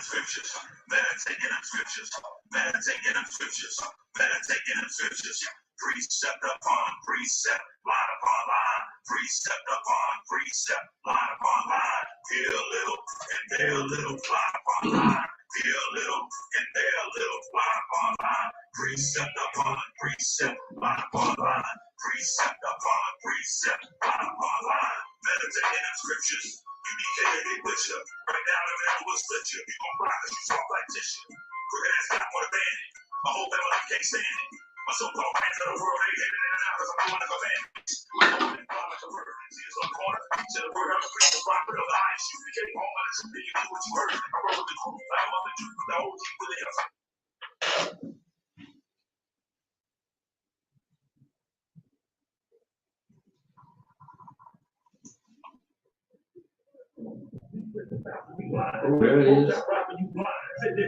scriptures, meditating on scriptures, meditating on scriptures, meditating on scriptures, precept upon precept, line upon line, precept upon precept, line upon line, here a little and there a little, line upon line, here a little and there a little, line upon line, precept upon precept, line upon line, precept upon precept, line upon line, meditating on scriptures. U.P.K with you, right down the middle will split you. You gon' cry cause you soft like tissue. Crooked ass got more than it. My whole family can't stand it. My so-called fans of the world, they hate it in and out cause I'm going like a man. I'm going and fly like a bird. See us on the corner, to the word of the preacher, prophet of the I.S.U.P.K. Home of the truth, you do what you heard. I roll with the crew, I'm up the truth with the OG with the else. There it is.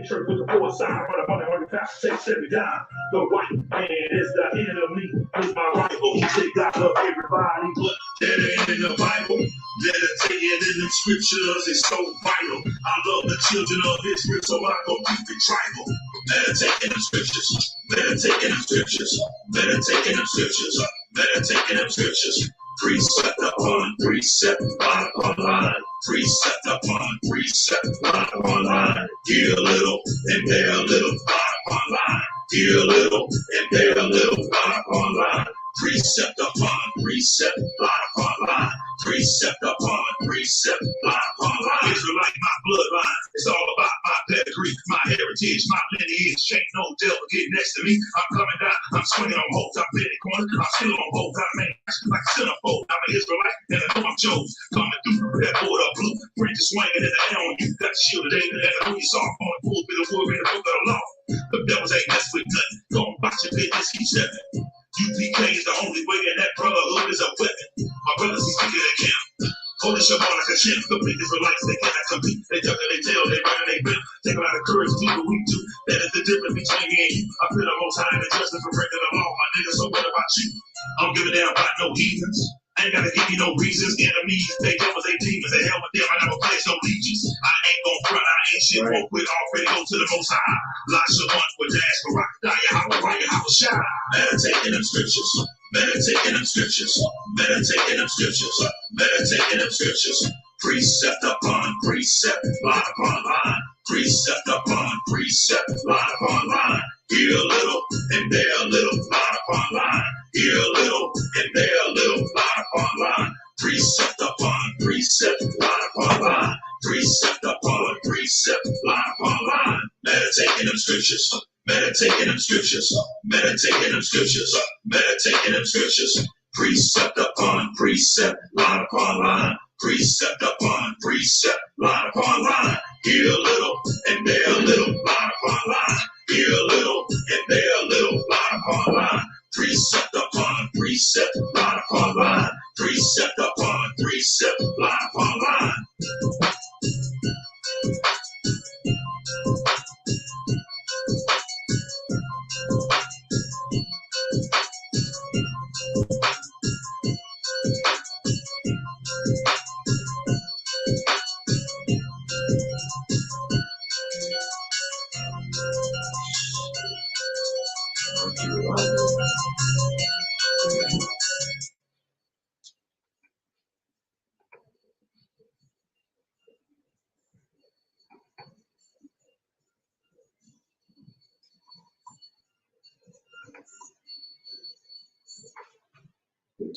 Church with the poor sign, run up on the 100 pounds, takes every dime. The white man is the enemy. It's my rival. He say God love everybody, but that ain't in the Bible. Meditating in the scriptures is so vital. I love the children of Israel, so I go keep it tribal. Meditating in scriptures, meditating in scriptures, meditating in scriptures, meditating in scriptures. Precept upon precept, line upon line. Precept upon precept, line upon line. Here a little and there a little, line upon line. Here a little and there a little, line upon line. Precept upon precept, line upon line. Precept upon precept, line upon line. Israelite, my bloodline. It's all about my pedigree, my heritage, my lineage. Ain't no devil get next to me. I'm coming down, I'm swinging on holes. I'm petty corner, I'm still on holes. I'm man, like a centerfold. I'm an Israelite, and I know I'm chose. Coming through that border blue, bridge swinging in the air on you. Got the shield of David, and who you saw on the pool, be the wood in the book of the law. The devils ain't mess with nothing. Go and watch your business, keep stepping. U.P.K is the only way, and that brotherhood is a weapon. My brothers, he's speaking at camp. Holding Shabbat like a champ. The big Israelites, they cannot compete. They tuck and they tail, they run and they bend. Take a lot of courage to do what we do. That is the difference between me and you. I feel the most high and the justice for breaking the law, my nigga. So what about you? I don't give a damn about no heathens. I ain't gotta give you no reasons. Enemies, they devils, they demons. They hell with them. I never pledge no allegiance. I ain't gon' front. I ain't shit. Won't quit. Already go to the most high. Lasha one with dash for rock. Die your house, right your house, shine. Meditating them scriptures. Meditating them scriptures. Meditating them scriptures. Meditating them scriptures. Precept upon precept, line upon line. Precept upon precept, line upon line. Here a little and there a little, line upon line. Here a little and there a little, line upon line. Precept upon precept, line upon line. Precept upon precept, line upon line. Meditating them scriptures. Meditating them scriptures. Meditating them scriptures. Meditating them scriptures. Precept upon precept, line upon line. Precept upon precept, line upon line. Here a little and there a little, line upon line. Here a little and there a little, line upon line. Precept upon precept, line upon line. Precept upon precept, line upon line.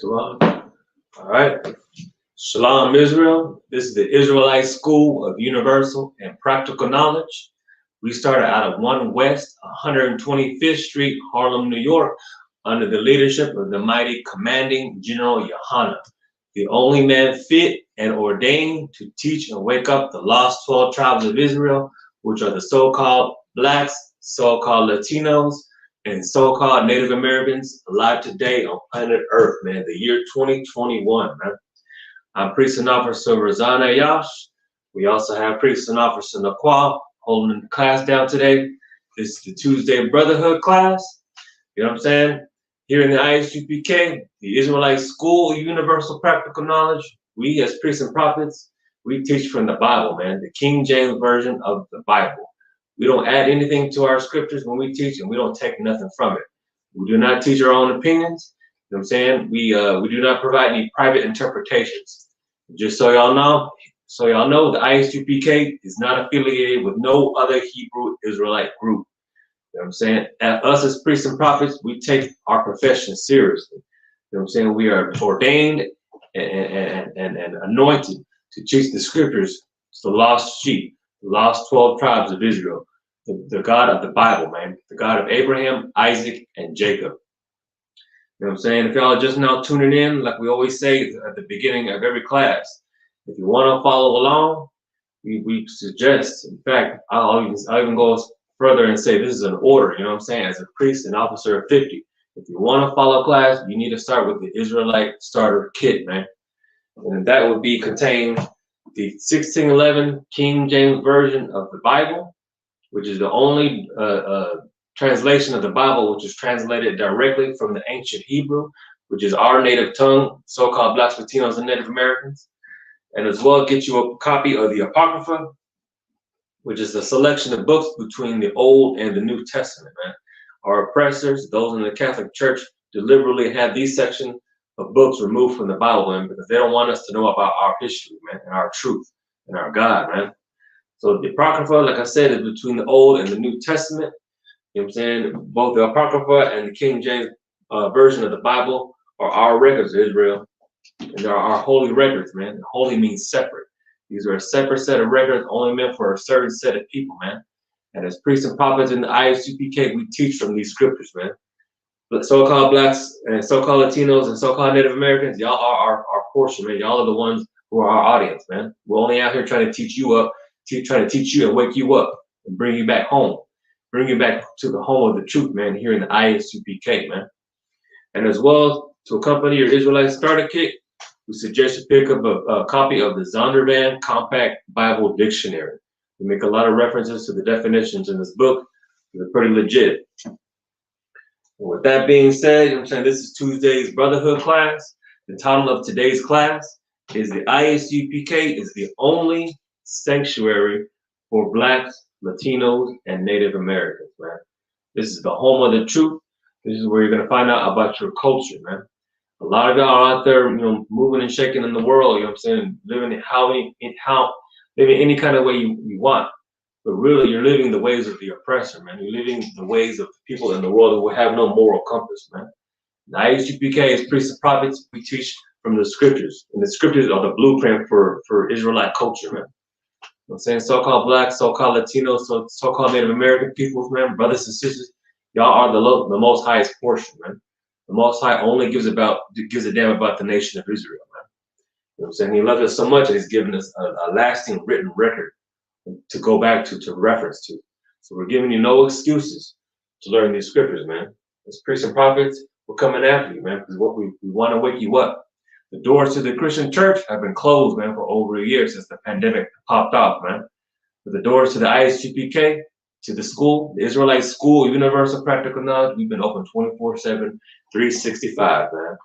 All right. Shalom, Israel. This is the Israelite School of Universal and Practical Knowledge. We started out of 1 West 125th Street, Harlem, New York, under the leadership of the mighty Commanding General Yohanan, the only man fit and ordained to teach and wake up the lost 12 tribes of Israel, which are the so-called blacks, so-called Latinos, and so-called Native Americans alive today on planet Earth, man, the year 2021, man. I'm Priest and Officer Razana Yash. We also have Priest and Officer Naquan holding the class down today. This is the Tuesday Brotherhood class. You know what I'm saying? Here in the I.S.U.P.K, the Israelite School of Universal Practical Knowledge, we as priests and prophets, We teach from the Bible, man, the King James Version of the Bible. We don't add anything to our scriptures when we teach, and we don't take nothing from it. We do not teach our own opinions. You know what I'm saying? We do not provide any private interpretations. Just so y'all know, the I.S.U.P.K is not affiliated with no other Hebrew Israelite group. You know what I'm saying? At us as priests and prophets, we take our profession seriously. You know what I'm saying? We are ordained and anointed to teach the scriptures to the lost sheep, the lost 12 tribes of Israel, the God of the Bible, man, the God of Abraham, Isaac, and Jacob. You know what I'm saying? If y'all are just now tuning in, like we always say at the beginning of every class, if you want to follow along, we suggest, in fact, I'll even go further and say this is an order, you know what I'm saying? As a priest and officer of 50, if you want to follow class, you need to start with the Israelite starter kit, man. And that would be contain the 1611 King James Version of the Bible, which is the only translation of the Bible which is translated directly from the ancient Hebrew, which is our native tongue, so-called Blacks, Latinos, and Native Americans. And as well, get you a copy of the Apocrypha, which is a selection of books between the Old and the New Testament, man. Our oppressors, those in the Catholic Church, deliberately have these sections of books removed from the Bible, man, because they don't want us to know about our history, man, and our truth, and our God, man. So the Apocrypha, like I said, is between the Old and the New Testament. You know what I'm saying? Both the Apocrypha and the King James Version of the Bible are our records of Israel. And they're our holy records, man. Holy means separate. These are a separate set of records only meant for a certain set of people, man. And as priests and prophets in the I.S.U.P.K, we teach from these scriptures, man. But so-called Blacks and so-called Latinos and so-called Native Americans, y'all are our portion, man. Y'all are the ones who are our audience, man. We're only out here trying to teach you up, trying to teach you and wake you up and bring you back home. Bring you back to the home of the truth, man, here in the I.S.U.P.K, man. And as well, to accompany your Israelite starter kit, we suggest you pick up a copy of the Zondervan Compact Bible Dictionary. We make a lot of references to the definitions in this book. They're pretty legit. And with that being said, you know what I'm saying, this is Tuesday's Brotherhood class. The title of today's class is the I.S.U.P.K is the only sanctuary for Blacks, Latinos, and Native Americans, man. This is the home of the truth. This is where you're going to find out about your culture, man. A lot of y'all are out there, you know, moving and shaking in the world, you know what I'm saying, living any kind of way you want. But really, you're living the ways of the oppressor, man. You're living the ways of the people in the world who have no moral compass, man. The I.S.U.P.K is priests and prophets. We teach from the scriptures. And the scriptures are the blueprint for Israelite culture, man. You know what I'm saying? So-called Blacks, so-called Latinos, so-called Native American peoples, man, brothers and sisters, y'all are the most highest portion, man. The Most High only gives a damn about the nation of Israel, man. You know what I'm saying? He loves us so much that he's given us a lasting written record to go back to reference to. So we're giving you no excuses to learn these scriptures, man. As priests and prophets, we're coming after you, man, because we want to wake you up. The doors to the Christian church have been closed, man, for over a year since the pandemic popped off, man. But the doors to the I.S.U.P.K, to the school, the Israelite School, Universal Practical Knowledge, we've been open 24/7, 365, man. You know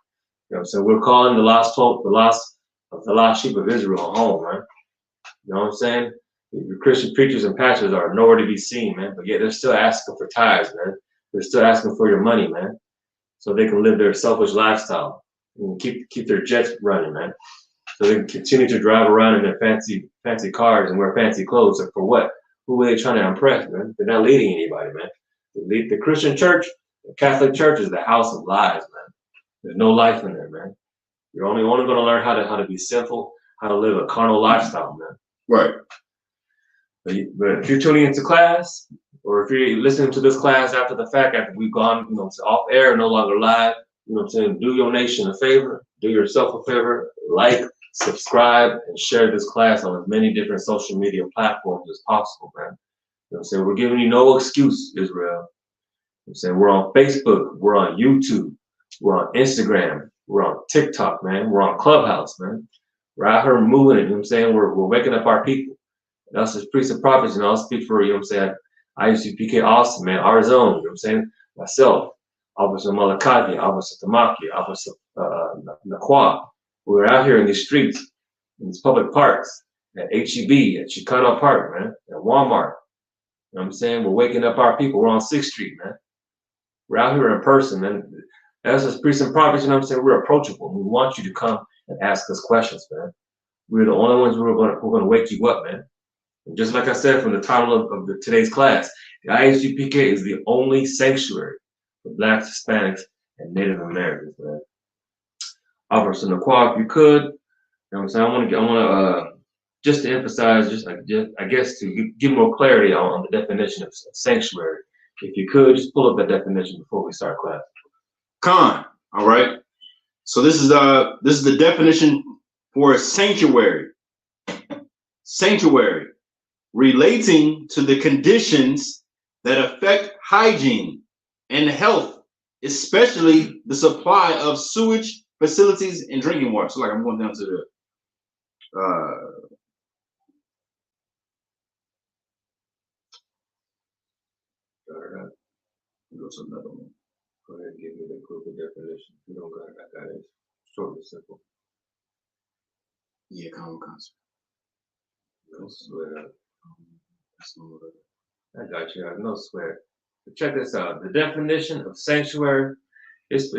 what I'm saying? We're calling the lost sheep of Israel home, man. You know what I'm saying? Your Christian preachers and pastors are nowhere to be seen, man. But yet they're still asking for tithes, man. They're still asking for your money, man, so they can live their selfish lifestyle and keep their jets running, man. So they can continue to drive around in their fancy cars and wear fancy clothes. And for what? Who are they trying to impress, man? They're not leading anybody, man. The Christian church, the Catholic church, is the house of lies, man. There's no life in there, man. You're only going to learn how to be sinful, how to live a carnal lifestyle, man. Right. But if you're tuning into class, or if you're listening to this class after the fact, after we've gone, you know, off air, no longer live, you know what I'm saying? Do your nation a favor, do yourself a favor, like, subscribe, and share this class on as many different social media platforms as possible, man. You know what I'm saying? We're giving you no excuse, Israel. You know what I'm saying? We're on Facebook, we're on YouTube, we're on Instagram, we're on TikTok, man. We're on Clubhouse, man. We're out here moving it, you know what I'm saying? We're waking up our people. And us as priests and prophets, and I'll speak for, you know what I'm saying, I.S.U.P.K Austin, man, our zone, you know what I'm saying? Myself, Officer Malakati, Officer Tamaki, Officer Nakwa. We're out here in these streets, in these public parks, at H-E-B, at Chicano Park, man, at Walmart. You know what I'm saying? We're waking up our people. We're on 6th Street, man. We're out here in person, man. As priests and prophets, you know what I'm saying? We're approachable. We want you to come and ask us questions, man. We're the only ones who are going to wake you up, man. And just like I said from the title of today's class, the I.S.U.P.K is the only sanctuary for Blacks, Hispanics, and Native Americans, man. Officer Naquan, if you could, you know what I'm saying? I want to just to emphasize, I guess to give more clarity on the definition of sanctuary. If you could, just pull up that definition before we start class. Con, all right. So this is the definition for a sanctuary. Sanctuary, relating to the conditions that affect hygiene and health, especially the supply of sewage facilities and drinking water. So like I'm going down to the go to another one. Go ahead and give me the Google definition. You don't got it. I got it. Short and simple. Yeah, common concept. No sweat. I got you. No sweat. But check this out. The definition of sanctuary is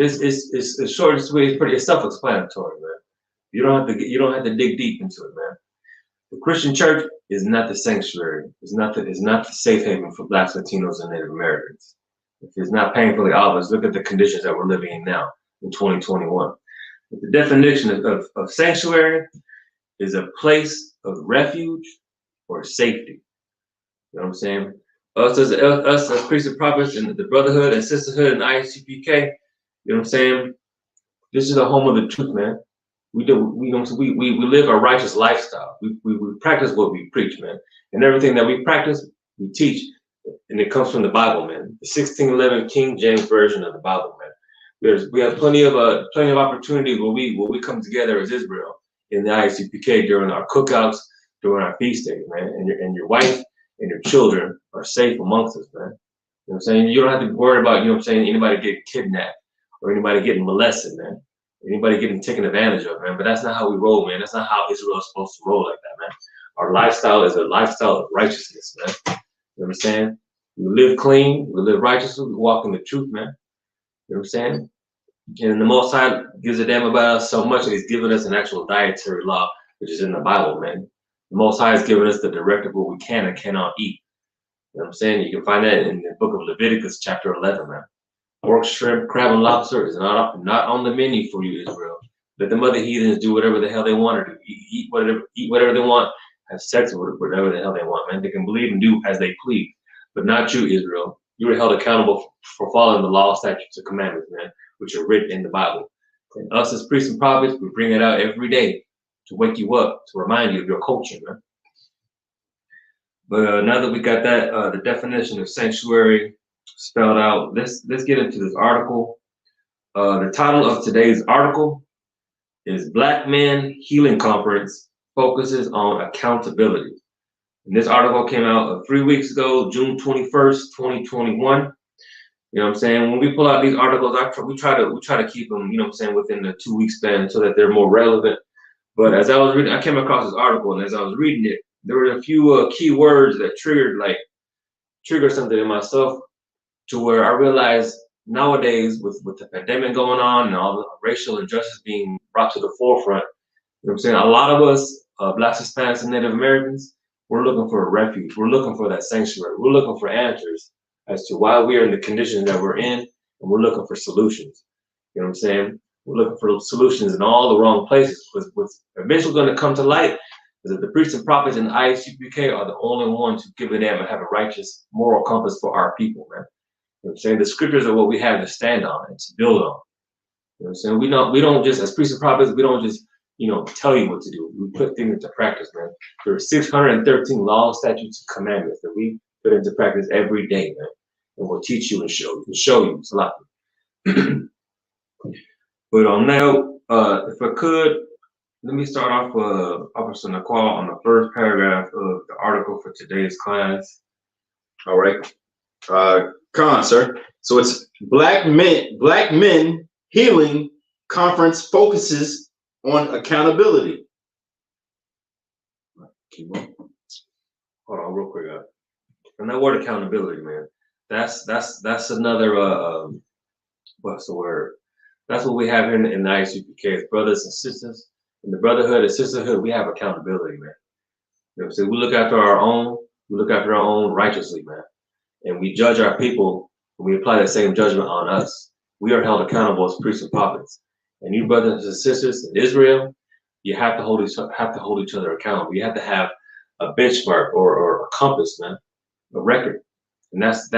short and sweet. It's self-explanatory, man. You don't have to dig deep into it, man. The Christian church is not the sanctuary. It's not the safe haven for Blacks, Latinos, and Native Americans. If it's not painfully obvious, look at the conditions that we're living in now in 2021. But the definition of sanctuary is a place of refuge or safety. You know what I'm saying? Us as priests and prophets in the brotherhood and sisterhood and I.S.U.P.K, you know what I'm saying? This is the home of the truth, man. We live a righteous lifestyle. We practice what we preach, man. And everything that we practice, we teach. And it comes from the Bible, man. The 1611 King James version of the Bible, man. We have plenty of opportunities where we come together as Israel in the I.S.U.P.K during our cookouts, during our feast days, man. And your wife and your children are safe amongst us, man. You know what I'm saying? You don't have to worry about, you know what I'm saying, anybody getting kidnapped or anybody getting molested, man. Anybody getting taken advantage of, man. But that's not how we roll, man. That's not how Israel is supposed to roll like that, man. Our lifestyle is a lifestyle of righteousness, man. You know what I'm saying? We live clean, we live righteously, we walk in the truth, man. You know what I'm saying? And the Most High gives a damn about us so much that He's given us an actual dietary law, which is in the Bible, man. The Most High has given us the directive what we can and cannot eat. You know what I'm saying? You can find that in the book of Leviticus, chapter 11, man. Pork, shrimp, crab, and lobster is not on the menu for you, Israel. Let the other heathens do whatever the hell they want to do. Eat whatever they want. Have sex with whatever the hell they want, man. They can believe and do as they please. But not you, Israel. You were held accountable for following the law, statutes, and commandments, man, which are written in the Bible. And us as priests and prophets, we bring it out every day to wake you up, to remind you of your culture, man. But now that we got that, the definition of sanctuary spelled out, let's get into this article. The title of today's article is Black Men Healing Conference Focuses on Accountability. And this article came out 3 weeks ago, June 21st, 2021. You know what I'm saying? When we pull out these articles, we try to keep them, you know what I'm saying, within the 2 week span so that they're more relevant. But as I was reading, I came across this article, and as I was reading it, there were a few key words that triggered something in myself, to where I realized nowadays with the pandemic going on and all the racial injustice being brought to the forefront, you know what I'm saying? A lot of us, Blacks, Hispanics, and Native Americans, we're looking for a refuge. We're looking for that sanctuary. We're looking for answers as to why we are in the conditions that we're in, and we're looking for solutions. You know what I'm saying? We're looking for solutions in all the wrong places. What's eventually going to come to light is that the priests and prophets in the I.S.U.P.K are the only ones who give a damn and have a righteous moral compass for our people, man. You know what I'm saying? The scriptures are what we have to stand on and to build on. You know what I'm saying? We don't just, as priests and prophets, we don't just, you know, tell you what to do. We put things into practice, man. There are 613 laws, statutes, and commandments that we put into practice every day, man. And we'll teach you and show you. It's a lot. But now, if I could, let me start off with Officer Naquan on the first paragraph of the article for today's class. All right. Con, sir. So it's Black Men Healing Conference Focuses on Accountability. Keep on. Hold on, real quick. And that word accountability, man. That's another what's the word? That's what we have in the I.S.U.P.K. as brothers and sisters. In the brotherhood and sisterhood, we have accountability, man. You know what I'm saying? We look after our own righteously, man. And we judge our people, and we apply that same judgment on us. We are held accountable as priests and prophets. And you brothers and sisters in Israel, you have to hold each other accountable. You have to have a benchmark or a compass, man, a record. And that's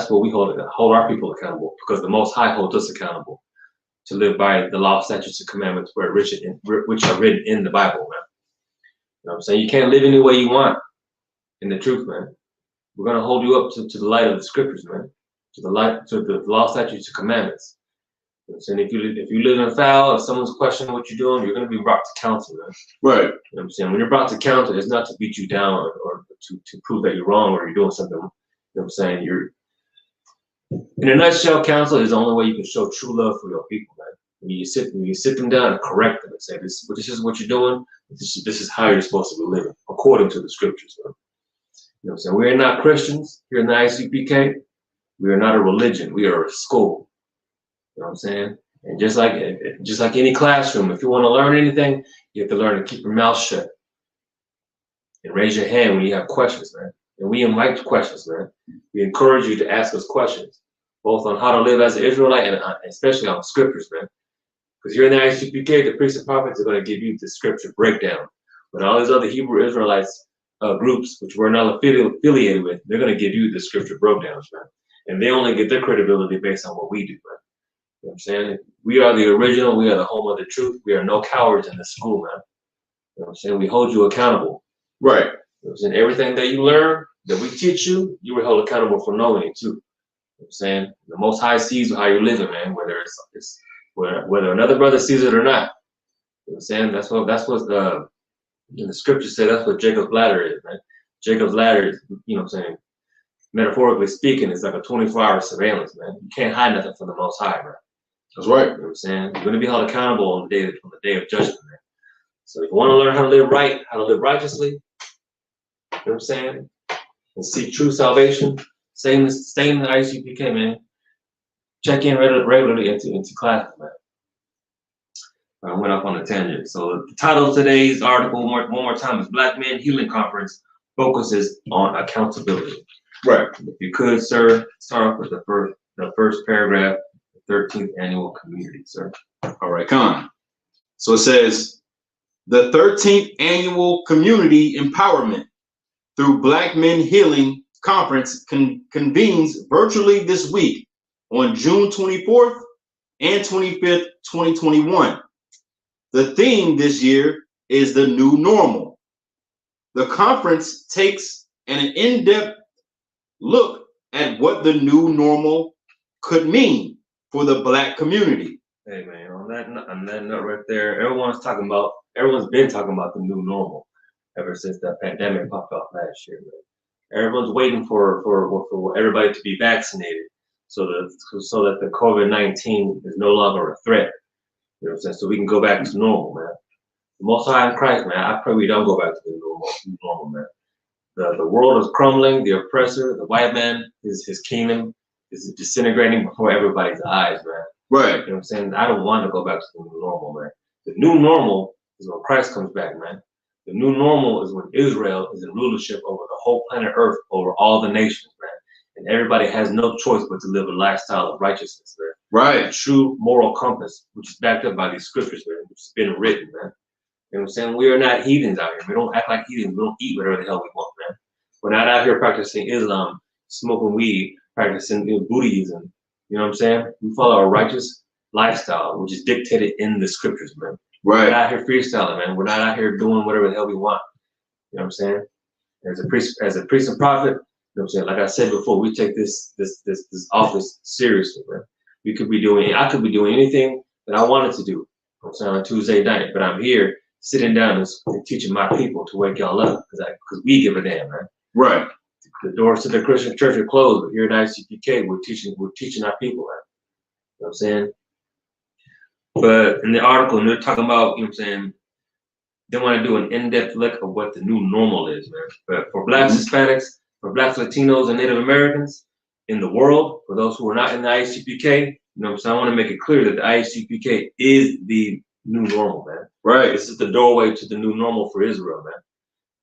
what we hold our people accountable, because the Most High holds us accountable to live by the law, statutes, and commandments which are written in the Bible, man. You know what I'm saying? You can't live any way you want in the truth, man. We're gonna hold you up to the light of the scriptures, man, to the law, statutes, and commandments. You know what I'm saying? If you live in foul, if someone's questioning what you're doing, you're gonna be brought to counsel, man. Right. You know what I'm saying? When you're brought to counsel, it's not to beat you down or to prove that you're wrong or you're doing something. You know what I'm saying? In a nutshell, counsel is the only way you can show true love for your people, man. When you sit them down and correct them and say, this is what you're doing. This is how you're supposed to be living according to the scriptures, man. You know what I'm saying? We are not Christians here in the I.S.U.P.K. We are not a religion. We are a school. You know what I'm saying? And just like any classroom, if you want to learn anything, you have to learn to keep your mouth shut and raise your hand when you have questions, man. And we invite questions, man. We encourage you to ask us questions, both on how to live as an Israelite and especially on scriptures, man. Because here in the I.S.U.P.K, the priests and prophets are going to give you the scripture breakdown. But all these other Hebrew Israelites groups, which we're not affiliated with, they're going to give you the scripture breakdowns, man. And they only get their credibility based on what we do, man. You know what I'm saying? We are the original. We are the home of the truth. We are no cowards in the school, man. You know what I'm saying? We hold you accountable. Right. You know what I'm saying? Everything that you learn, that we teach you, you were held accountable for knowing it too. You know what I'm saying? The Most High sees how you're living, man, whether another brother sees it or not. You know what I'm saying? That's what the scripture said. That's what Jacob's ladder is, man. Jacob's ladder is, you know what I'm saying, metaphorically speaking, it's like a 24-hour surveillance, man. You can't hide nothing from the Most High, man. That's right. You know what I'm saying? You're going to be held accountable on the day of judgment, man. So if you want to learn how to live right, how to live righteously, you know what I'm saying, and seek true salvation, stay in the I.S.U.P.K, man. Check in regularly into classes, man. I went off on a tangent. So the title of today's article, one more time, is Black Men Healing Conference focuses on accountability. Right. If you could, sir, start off with the first paragraph, the 13th annual community, sir. All right, Con. So it says, the 13th annual community empowerment through Black Men Healing Conference convenes virtually this week on June 24th and 25th, 2021. The theme this year is the new normal. The conference takes an in-depth look at what the new normal could mean for the Black community. Hey man, on that note right there, everyone's been talking about the new normal ever since that pandemic popped off last year, man. Everyone's waiting for everybody to be vaccinated so that the COVID-19 is no longer a threat. You know what I'm saying? So we can go back to normal, man. The Most High in Christ, man, I pray we don't go back to the normal, man. The world is crumbling, the oppressor, the white man, his kingdom is disintegrating before everybody's eyes, man. Right. You know what I'm saying? I don't want to go back to the new normal, man. The new normal is when Christ comes back, man. The new normal is when Israel is in rulership over the whole planet Earth, over all the nations, man. And everybody has no choice but to live a lifestyle of righteousness, man. Right. A true moral compass, which is backed up by these scriptures, man, which has been written, man. You know what I'm saying? We are not heathens out here. We don't act like heathens. We don't eat whatever the hell we want, man. We're not out here practicing Islam, smoking weed, practicing Buddhism. You know what I'm saying? We follow a righteous lifestyle, which is dictated in the scriptures, man. Right. We're not out here freestyling, man. We're not out here doing whatever the hell we want. You know what I'm saying? As a priest and prophet, you know what I'm saying? Like I said before, we take this office seriously, man. I could be doing anything that I wanted to do. You know what I'm saying, on Tuesday night, but I'm here sitting down and teaching my people to wake y'all up because we give a damn, man. Right. The doors to the Christian church are closed, but here at I.S.U.P.K, we're teaching our people, man. You know what I'm saying? But in the article, they're talking about, you know what I'm saying, they want to do an in-depth look of what the new normal is, man. But for Blacks, Hispanics, for Blacks, Latinos, and Native Americans in the world, for those who are not in the I.S.U.P.K, you know, so I want to make it clear that the I.S.U.P.K is the new normal, man. Right. This is the doorway to the new normal for Israel, man.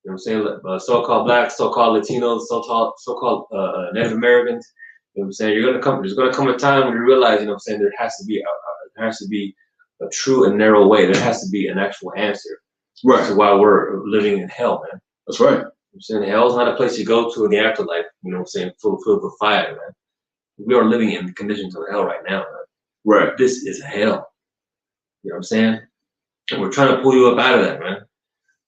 You know what I'm saying? So-called Blacks, so-called Latinos, so-called Native Americans. You know what I'm saying? There's gonna come a time when you realize, you know what I'm saying, there has to be a true and narrow way. There has to be an actual answer. Right. To why we're living in hell, man. That's right. You know what I'm saying? Hell's not a place you go to in the afterlife, you know what I'm saying, filled with fire, man. We are living in the conditions of hell right now, man. Right. This is hell. You know what I'm saying? And we're trying to pull you up out of that, man.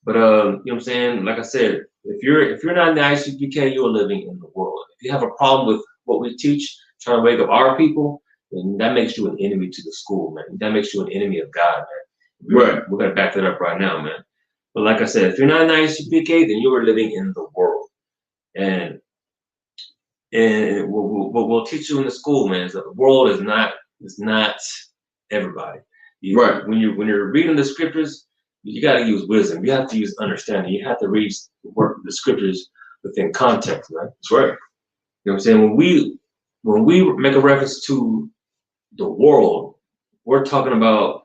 But you know what I'm saying? Like I said, if you're not in the I.S.U.P.K, you're living in the world. If you have a problem with what we teach, trying to wake up our people, then that makes you an enemy to the school, man. That makes you an enemy of God, man. Right. We're gonna back that up right now, man. But like I said, if you're not in the I.S.U.P.K, then you are living in the world. And what we'll teach you in the school, man, is that the world is not everybody. Right. When you're reading the scriptures, you got to use wisdom. You have to use understanding. You have to read the scriptures within context, right? That's right. You know what I'm saying? When we make a reference to the world, we're talking about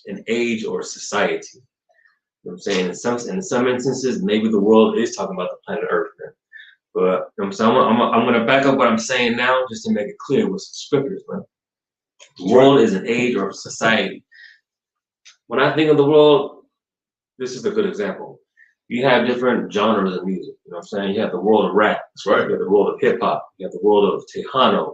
an age or society. You know what I'm saying? In some instances, maybe the world is talking about the planet Earth, man. But you know what I'm saying? I'm gonna back up what I'm saying now just to make it clear with some scriptures, man. The world is an age or society. When I think of the world, this is a good example. You have different genres of music. You know what I'm saying? You have the world of rap. That's right. You have the world of hip hop. You have the world of Tejano.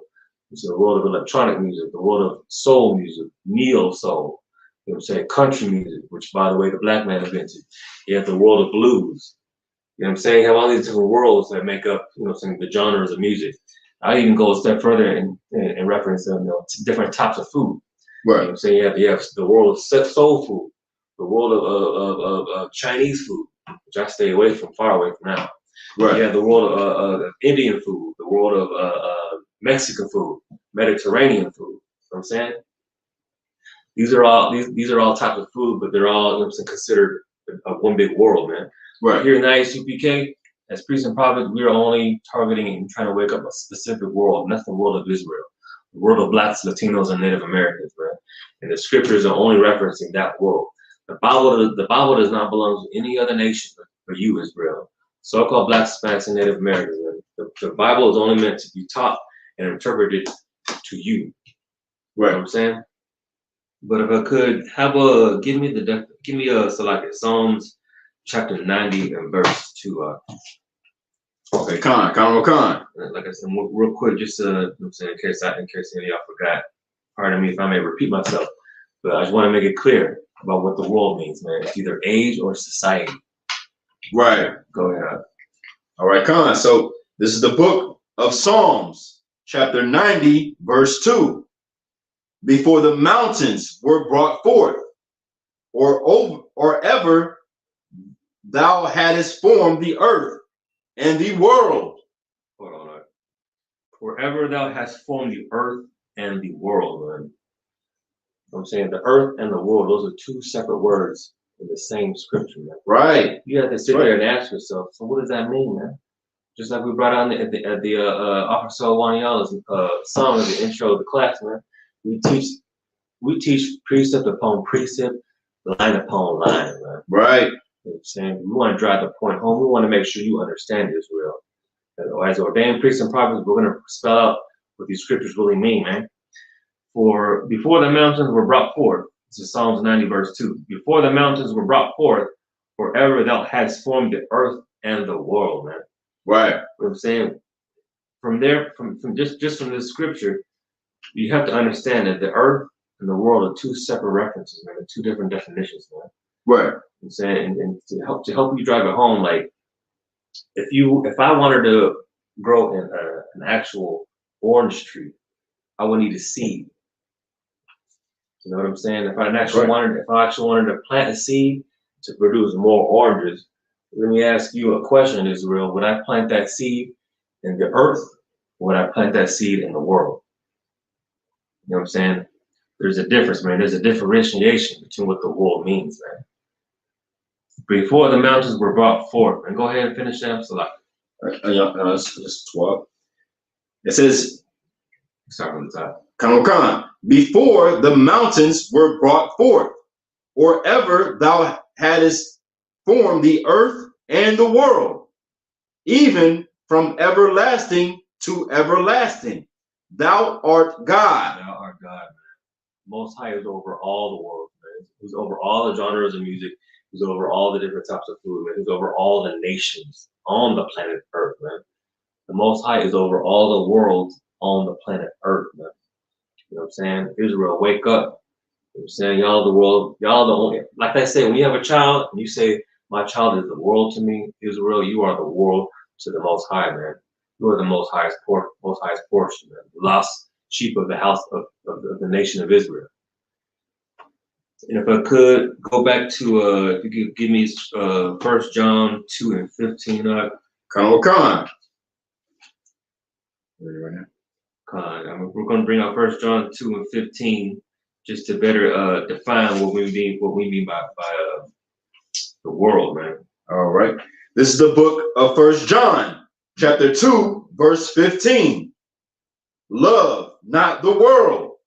It's the world of electronic music, the world of soul music, neo soul. You know what I'm saying? Country music, which by the way, the black man invented. You have the world of blues. You know what I'm saying? You have all these different worlds that make up, you know what I'm saying, the genres of music. I even go a step further in reference to, you know, different types of food. Right. You know what I'm saying? You have the world of soul food, the world of Chinese food, which I stay away from, far away from now. Right. You have the world of Indian food, the world of Mexican food, Mediterranean food. You know what I'm saying? These are all types of food, but they're all, you know what I'm saying, considered one big world, man. Right. Here in the I.S.U.P.K, as priests and prophets, we are only targeting and trying to wake up a specific world, and that's the world of Israel, the world of Blacks, Latinos, and Native Americans, man. And the scriptures are only referencing that world. The Bible does not belong to any other nation but you, Israel. So-called Blacks, Hispanics, and Native Americans, man. The Bible is only meant to be taught and interpreted to you. Right. You know what I'm saying? But if I could have give me Psalms chapter 90 and verse 2. Okay, Khan. Like I said, real quick, just you know what I'm saying, in case any of y'all forgot. Pardon me if I may repeat myself, but I just want to make it clear about what the world means, man. It's either age or society. Right. Go ahead. All right, Khan. So this is the book of Psalms, chapter 90, verse 2. Before the mountains were brought forth, or ever thou hadst formed the earth and the world. Hold on. Wherever thou hast formed the earth and the world, man. You know what I'm saying? The earth and the world, those are two separate words in the same scripture, man. Right. You have to sit there and ask yourself, so what does that mean, man? Just like we brought out at the Officer Wanyala's song at the intro of the class, man. We teach precept upon precept, line upon line, man. Right. You know what I'm saying? We want to drive the point home. We want to make sure you understand Israel. As ordained priests and prophets, we're going to spell out what these scriptures really mean, man. For before the mountains were brought forth, this is Psalms 90, verse 2. Before the mountains were brought forth, forever thou hast formed the earth and the world, man. Right. You know what I'm saying? From there, from just from this scripture, you have to understand that the earth and the world are two separate references, man. They're two different definitions, man. Right. You know what I'm saying, and to help you drive it home, like if I wanted to grow an actual orange tree, I would need a seed. You know what I'm saying? If I actually wanted to plant a seed to produce more oranges, let me ask you a question, Israel. Would I plant that seed in the earth, or would I plant that seed in the world? You know what I'm saying? There's a difference, man. There's a differentiation between what the world means, man. Before the mountains were brought forth. And go ahead and finish that. So like, it's 12. It says, start from the top. come on. Before the mountains were brought forth, or ever thou hadst formed the earth and the world, even from everlasting to everlasting, thou art God. Thou art God, man. Most High is over all the world, man. He's over all the genres of music. He's over all the different types of food, man. He's over all the nations on the planet Earth, man. The Most High is over all the worlds on the planet Earth, man. You know what I'm saying? Israel, wake up. You know what I'm saying? Y'all the world, y'all the only, like I say, when you have a child and you say, my child is the world to me, Israel, you are the world to the Most High, man. You are the most highest portion, man. The lost sheep of the house of the nation of Israel. And if I could go back to, if you could give me 1 John 2 and 15 up. Come on. We're going to bring out 1 John 2 and 15 just to better define what we mean by the world, man. All right. This is the book of 1 John, chapter 2, verse 15. Love not the world,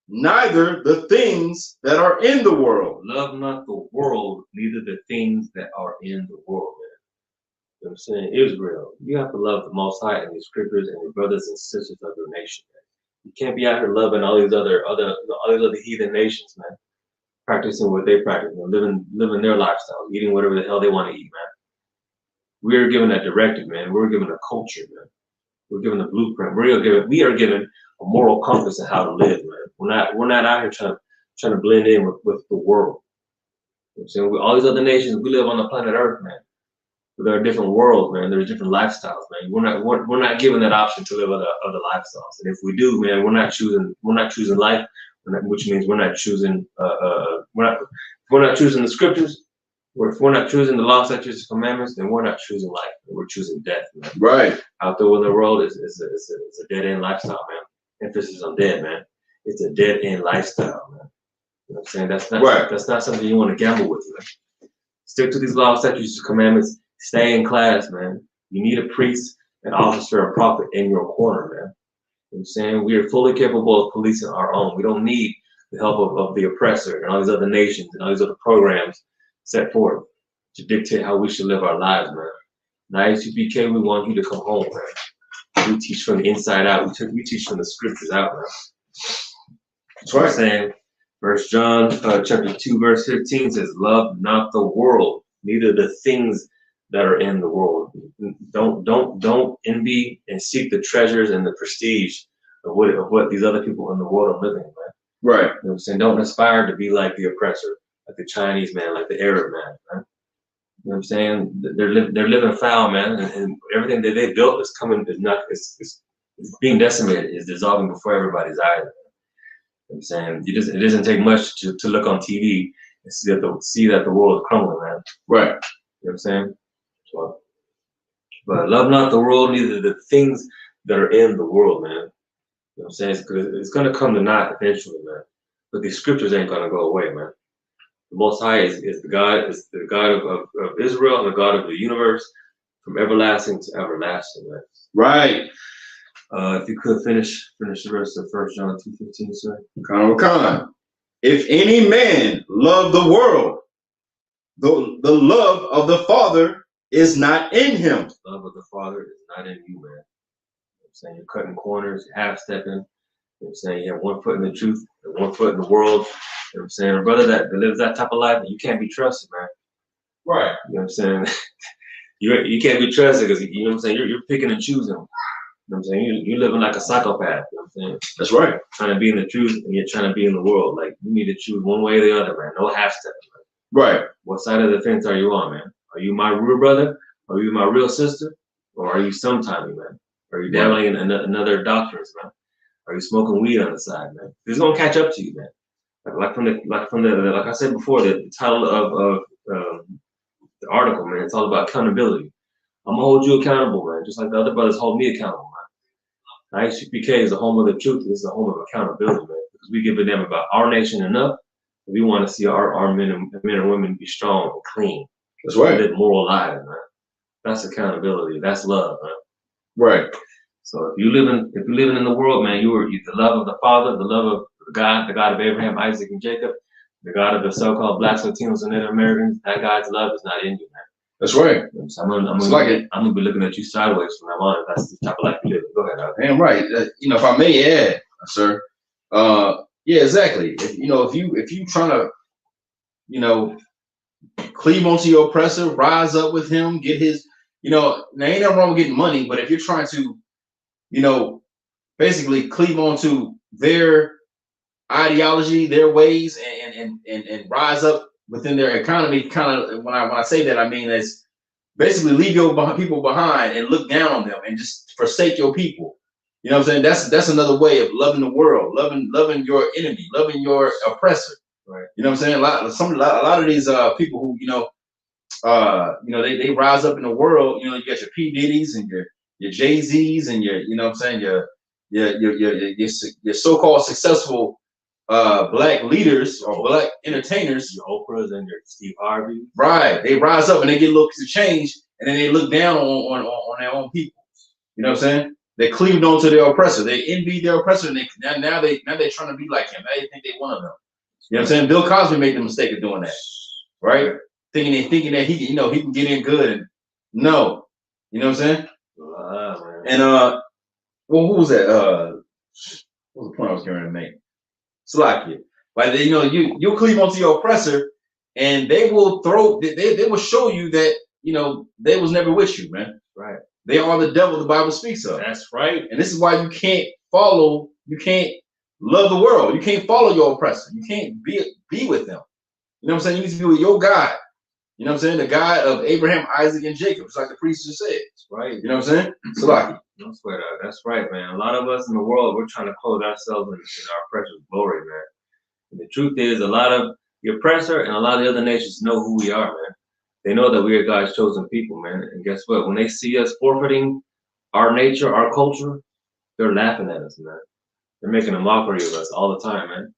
neither the things that are in the world. Love not the world, neither the things that are in the world, man. You know what I'm saying? Israel, you have to love the Most High and your scriptures and your brothers and sisters of your nation, man. You can't be out here loving all these other heathen nations, man. Practicing what they practice, you know, living their lifestyle, eating whatever the hell they want to eat, man. We are given a directive, man. We're given a culture, man. We're given a blueprint. We are given a moral compass of how to live, man. We're not out here trying to blend in with the world. You know what I'm saying? All these other nations, we live on the planet Earth, man. There are different worlds, man. There's different lifestyles, man. We're not given that option to live other lifestyles. And if we do, man, we're not choosing life, which means we're not choosing we're not choosing the scriptures. If we're not choosing the law, statutes, and commandments, then we're not choosing life. We're choosing death, man. Right. Out there in the world is a dead end lifestyle, man. Emphasis on dead, man. It's a dead end lifestyle, man. You know what I'm saying? That's not something you want to gamble with, man. Stick to these law, statutes, and commandments. Stay in class, man. You need a priest, an officer, a prophet in your corner, man. You know what I'm saying? We are fully capable of policing our own. We don't need the help of the oppressor and all these other nations and all these other programs set forth to dictate how we should live our lives, man. And I.S.U.P.K, we want you to come home, man. We teach from the inside out. We teach from the scriptures out, man. That's what I'm saying. 1 John chapter 2, verse 15 says, love not the world, neither the things that are in the world. Don't envy and seek the treasures and the prestige of what these other people in the world are living, man. Right. You know what I'm saying? Don't aspire to be like the oppressor, like the Chinese man, like the Arab man, right? You know what I'm saying? They're living foul, man, and everything that they built is being decimated, is dissolving before everybody's eyes. You know what I'm saying? It doesn't take much to look on TV and see that the world is crumbling, man. Right. You know what I'm saying? So, but love not the world, neither the things that are in the world, man. You know what I'm saying? It's gonna come to naught eventually, man. But these scriptures ain't gonna go away, man. The Most High is the God of Israel and the God of the universe, from everlasting to everlasting, man. Right. If you could finish the rest of 1 John 2:15, sir. Come. If any man love the world, the love of the Father is not in him. The love of the Father is not in you, man. You know what I'm saying? You're cutting corners, you're half-stepping. You know what I'm saying? You have one foot in the truth and one foot in the world. You know what I'm saying? A brother that lives that type of life, you can't be trusted, man. Right. You know what I'm saying? you can't be trusted because, you know what I'm saying? You're picking and choosing. You know what I'm saying? You're living like a psychopath. You know what I'm saying? That's right. Trying to be in the truth and you're trying to be in the world. Like, you need to choose one way or the other, man. No half-stepping, man. Right. What side of the fence are you on, man? Are you my real brother? Are you my real sister? Or are you sometimey, man? Are you dabbling in another doctrines, man? Are you smoking weed on the side, man? It's gonna catch up to you, man. Like I said before, the title of the article, man, it's all about accountability. I'm gonna hold you accountable, man, just like the other brothers hold me accountable, man. I.S.U.P.K is the home of the truth. This is the home of accountability, man, because we give a damn about our nation enough. We want to see our men and women be strong and clean. That's right. Live moral lives, man. That's accountability. That's love, man. Right. So if you're living in the world, man, you the love of the Father, the love of God, the God of Abraham, Isaac, and Jacob, the God of the so-called Blacks, Latinos, and Native Americans. That God's love is not in you, man. That's right. So I'm gonna be looking at you sideways from now on. If that's the type of life you live. Go ahead. And right. If I may add, sir. Yeah, exactly. If you trying to, cleave onto your oppressor, rise up with him, get his, now ain't nothing wrong with getting money, but if you're trying to, basically cleave onto their ideology, their ways, and rise up within their economy, kind of when I say that, I mean is basically leave your people behind and look down on them and just forsake your people. You know what I'm saying? That's another way of loving the world, loving your enemy, loving your oppressor. Right. You know what I'm saying? A lot of these people who they rise up in the world. You got your P Diddy's and your Jay-Z's and your what I'm saying, your so-called successful black leaders or black entertainers, your Oprahs and your Steve Harvey. Right. They rise up and they get looks to change, and then they look down on their own people. You know what I'm saying? They cleaved onto their oppressor. They envied their oppressor, and now they're trying to be like him. Now they think they one of them. You know what I'm saying? Bill Cosby made the mistake of doing that, right? Thinking that he can get in good, and no, you know what I'm saying? And who was that? What was the point I was going to make? Slakia. Like you'll cleave onto your oppressor, and they will they will show you that they was never with you, man. Right. They are the devil the Bible speaks of. That's right. And this is why you can't love the world. You can't follow your oppressor. You can't be with them. You know what I'm saying? You need to be with your God. You know what I'm saying? The God of Abraham, Isaac, and Jacob, just like the priest just said. Right. You know what I'm saying? Salaki. That's right, man. A lot of us in the world, we're trying to clothe ourselves in our precious glory, man. And the truth is, a lot of the oppressor and a lot of the other nations know who we are, man. They know that we are God's chosen people, man. And guess what? When they see us forfeiting our nature, our culture, they're laughing at us, man. They're making a mockery of us all the time, man.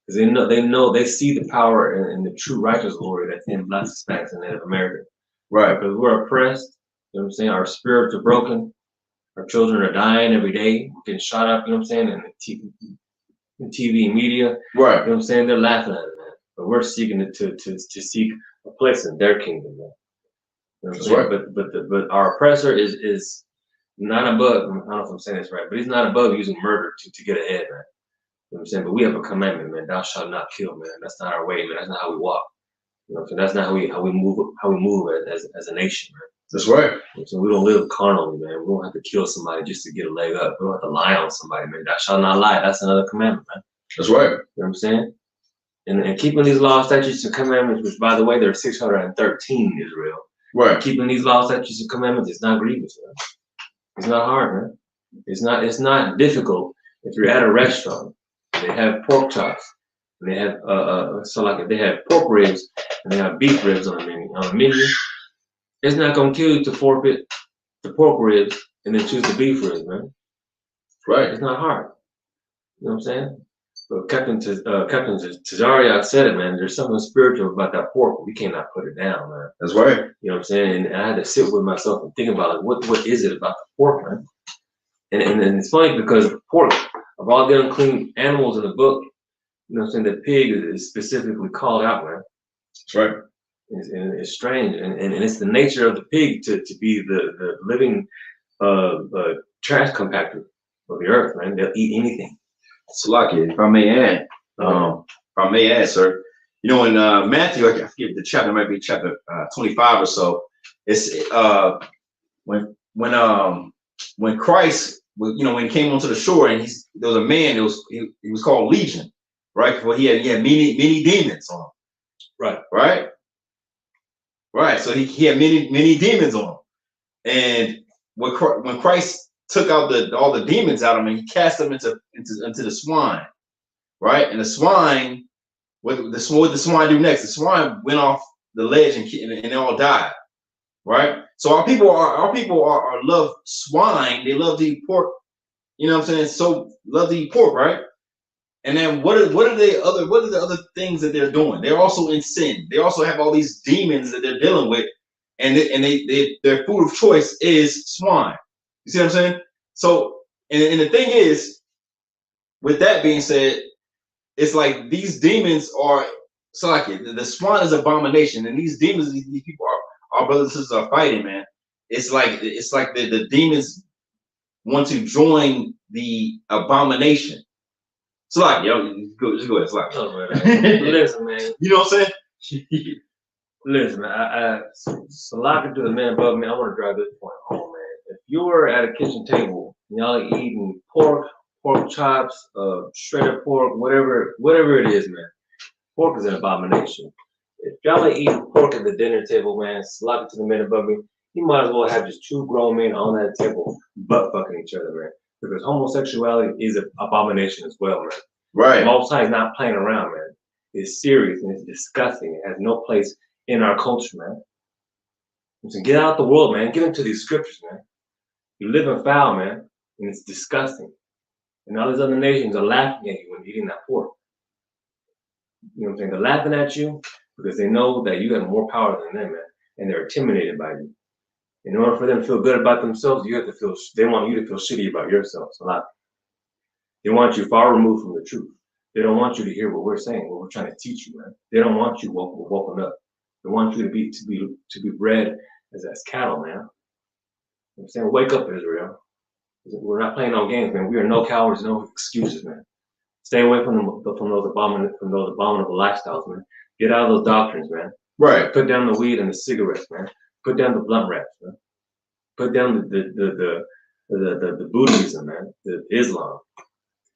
Because they see the power and the true righteous glory that's in Black, Hispanics, and Native Americans. Right. Because we're oppressed, you know what I'm saying? Our spirits are broken. Our children are dying every day, getting shot up, you know what I'm saying? And the TV and media, right. You know what I'm saying? They're laughing at it, man. But we're seeking to seek a place in their kingdom, man. You know what I'm saying? Right. But our oppressor is not above. I don't know if I'm saying this right, but he's not above using murder to get ahead, man. You know what I'm saying? But we have a commandment, man. Thou shalt not kill, man. That's not our way, man. That's not how we walk. You know what I'm saying? That's not how we move as a nation, man. That's right. So we don't live carnally, man. We don't have to kill somebody just to get a leg up. We don't have to lie on somebody, man. Thou shalt not lie. That's another commandment, man. That's right. You know what I'm saying? And keeping these laws, statutes, and commandments, which, by the way, there are 613 in Israel. Right. Keeping these laws, statutes, and commandments is not grievous, man. It's not hard, man. It's not difficult. If you're at a restaurant, they have pork chops, and they have if they have pork ribs, and they have beef ribs on the menu. It's not gonna kill you to forfeit the pork ribs and then choose the beef ribs, man. Right. It's not hard. You know what I'm saying? But Captain Tazariak said it, man. There's something spiritual about that pork. We cannot put it down, man. That's right. You know what I'm saying? And I had to sit with myself and think about, like, what is it about the pork, man? And it's funny because pork, of all the unclean animals in the book, you know what I'm saying, the pig is specifically called out, man. That's right. And it's strange, and it's the nature of the pig to be the living trash compactor of the earth, man. They'll eat anything. Salaki, if I may add, sir, in Matthew, I forget the chapter, might be chapter 25 or so. It's when Christ, when he came onto the shore, and there was a man, he was called Legion, right? Well, he had many demons on him. Right. Right. Right. So he had many demons on him, and when Christ took out all the demons out of him, and he cast them into the swine, right? And the swine, what did the swine do next? The swine went off the ledge and they all died, right? So our people are love swine. They love to eat pork. You know what I'm saying? So love to eat pork, right? And then what are the other things that they're doing? They're also in sin. They also have all these demons that they're dealing with, and their food of choice is swine. You see what I'm saying? So, and the thing is, with that being said, it's like these demons are, so like the swine is abomination, and these demons, these people are, our brothers and sisters are fighting, man. It's like the demons want to join the abomination. So like, yo, just go ahead, slap. Listen, man. You know what I'm saying? Listen, man. Salaka to the man above me. I want to drive this point home, man. If you were at a kitchen table, and y'all eating pork chops, shredded pork, whatever it is, man. Pork is an abomination. If y'all are eating pork at the dinner table, man, salaka to the men above me. You might as well have just two grown men on that table butt fucking each other, man. Because homosexuality is an abomination as well, man. Right. Most High is not playing around, man. It's serious and it's disgusting. It has no place in our culture, man. So get out the world, man. Get into these scriptures, man. You live in foul, man, and it's disgusting. And all these other nations are laughing at you when eating that pork. You know what I'm saying? They're laughing at you because they know that you have more power than them, man, and they're intimidated by you. In order for them to feel good about themselves, they want you to feel shitty about yourself. A lot. They want you far removed from the truth. They don't want you to hear what we're saying, what we're trying to teach you, man. They don't want you woken up. They want you to be bred as cattle, man. You know what I'm saying? Wake up, Israel. We're not playing no games, man. We are no cowards, no excuses, man. Stay away from those abominable lifestyles, man. Get out of those doctrines, man. Right. Put down the weed and the cigarettes, man. Put down the blunt wraps, man. Put down the Buddhism, man. The Islam.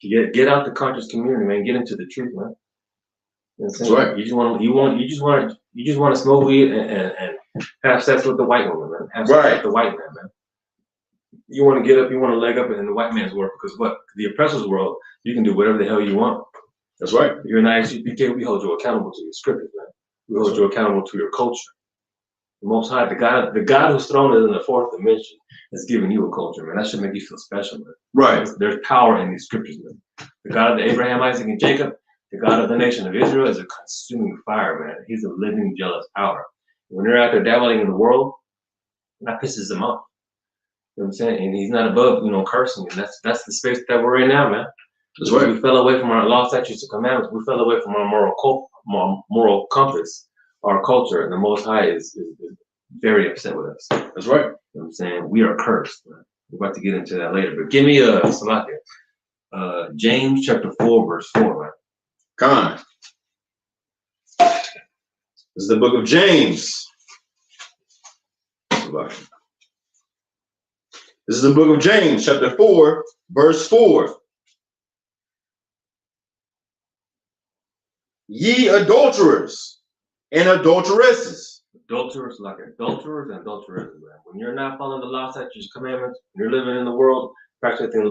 Get out the conscious community, man. Get into the truth, man. You know what I'm saying? Right. You just want to smoke weed and have sex with the white woman, man. Have sex with the white man. You want to get up, you want to leg up in the white man's world, because what? The oppressor's world, you can do whatever the hell you want. That's right. You're an I.S.U.P.K, we hold you accountable to your scriptures, man. We hold you accountable to your culture. The Most High, the God whose throne is in the fourth dimension, has given you a culture, man. That should make you feel special, man. Right. There's power in these scriptures, man. The God of Abraham, Isaac, and Jacob, the God of the nation of Israel, is a consuming fire, man. He's a living, jealous power. When you're out there dabbling in the world, that pisses him off. You know what I'm saying? And he's not above, cursing. And that's the space that we're in now, man. That's right. We fell away from our law, statutes, and commandments. We fell away from our moral compass, our culture, and the Most High is very upset with us. That's right. You know what I'm saying? We are cursed, man. We're about to get into that later. But give me James chapter 4, verse 4, man. Come on. This is the book of James. This is the book of James, chapter 4, verse 4. Ye adulterers and adulteresses. Adulterers like adulterers and adulteresses, man. When you're not following the law, statutes, commandments, you're living in the world, practicing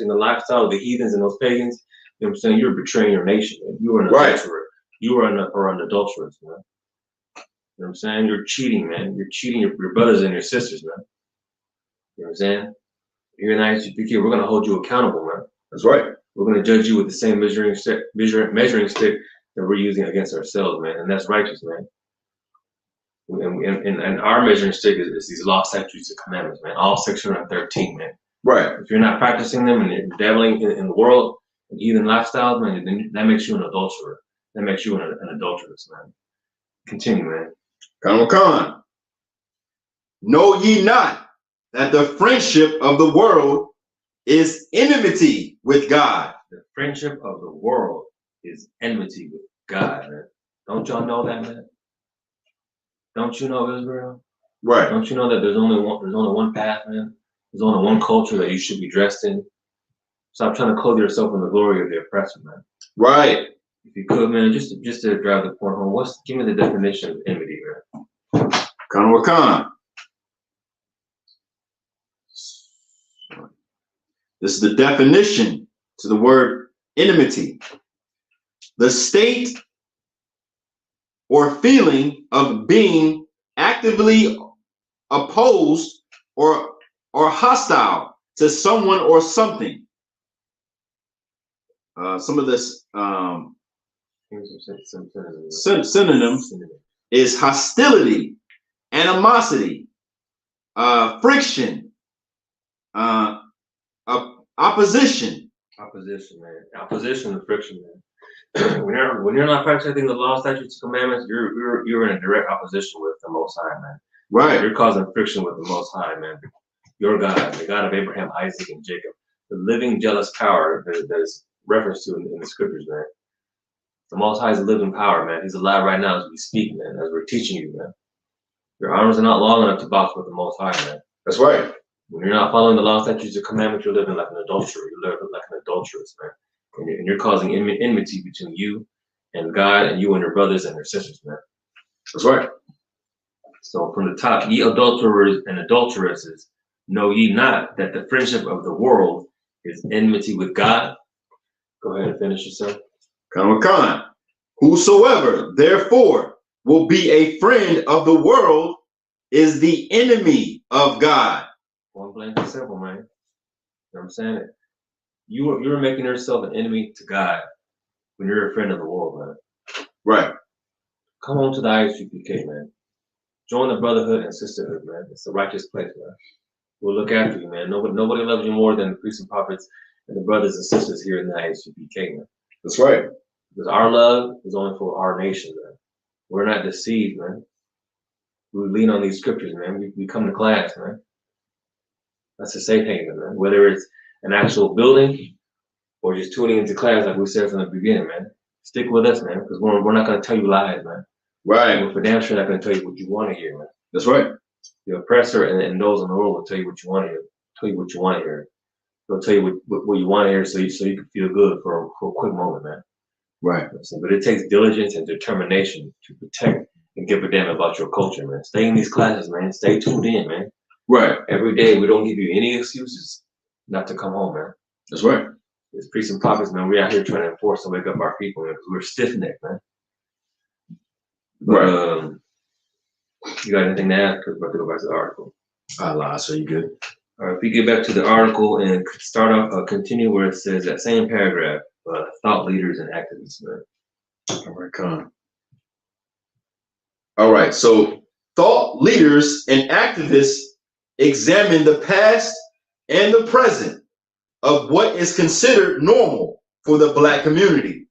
the lifestyle of the heathens and those pagans, you know what I'm saying? You're betraying your nation, man. You are an adulterer. You are an adulteress, man. You know what I'm saying? You're cheating, man. You're cheating your brothers and your sisters, man. You know what I'm saying? You're an I.S.U.P.K, we're going to hold you accountable, man. That's right. We're going to judge you with the same measuring stick that we're using against ourselves, man. And that's righteous, man. And our measuring stick is these law, statutes, and commandments, man. All 613, man. Right. If you're not practicing them and you're dabbling in the world and heathen lifestyles, man, then that makes you an adulterer. That makes you an adulteress, man. Continue, man. Khan. Know ye not that the friendship of the world is enmity with God? The friendship of the world is enmity with God, man. Don't y'all know that, man? Don't you know, Israel? Right. Don't you know that there's only one path, man? There's only one culture that you should be dressed in. Stop trying to clothe yourself in the glory of the oppressor, man. Right. If you could, man, just to drive the point home, give me the definition of enmity, man. Khan. This is the definition to the word enmity. The state or feeling of being actively opposed or hostile to someone or something. some of this synonyms is hostility, animosity, friction, opposition. Opposition, man. Opposition and friction, man. when you're not practicing the law, statutes, commandments, you're in a direct opposition with the Most High, man. Right. You're causing friction with the Most High, man. Your God, the God of Abraham, Isaac, and Jacob, the living, jealous power that is referenced to in the scriptures, man. The Most High is a living power, man. He's alive right now as we speak, man. As we're teaching you, man. Your arms are not long enough to box with the Most High, man. That's right. When you're not following the law, statutes, and commandments, you're living like an adulterer. You're living like an adulteress, man. And you're causing enmity between you and God, and you and your brothers and your sisters, man. That's right. So from the top, ye adulterers and adulteresses, know ye not that the friendship of the world is enmity with God? Go ahead and finish yourself. Khan. Whosoever, therefore, will be a friend of the world is the enemy of God. Point blank and simple, man. You know what I'm saying? You're making yourself an enemy to God when you're a friend of the world, man. Right. Come on to the I.S.U.P.K, man. Join the brotherhood and sisterhood, man. It's the righteous place, man. We'll look after you, man. Nobody loves you more than the priests and prophets and the brothers and sisters here in the I.S.U.P.K, man. That's right. Because our love is only for our nation, man. We're not deceived, man. We lean on these scriptures, man. We come to class, man. That's a safe haven, man. Whether it's an actual building or just tuning into class, like we said from the beginning, man. Stick with us, man, because we're not going to tell you lies, man. Right. We're for damn sure not going to tell you what you want to hear, man. That's right. The oppressor and those in the world will tell you what you want to hear. Tell you what you want to hear. They'll tell you what you want to hear so you can feel good for a quick moment, man. Right. But it takes diligence and determination to protect and give a damn about your culture, man. Stay in these classes, man. Stay tuned in, man. Right. Every day we don't give you any excuses not to come home, man. That's right. As priests and prophets, man, we're out here trying to enforce and wake up our people, man, because we're stiff-necked, man. But, right. You got anything to add? Because we're about to go back to the article. I lie, so you good? All right, if we get back to the article and start off, continue where it says that same paragraph, thought leaders and activists, man. All right, Con. All right, so thought leaders and activists examine the past and the present of what is considered normal for the Black community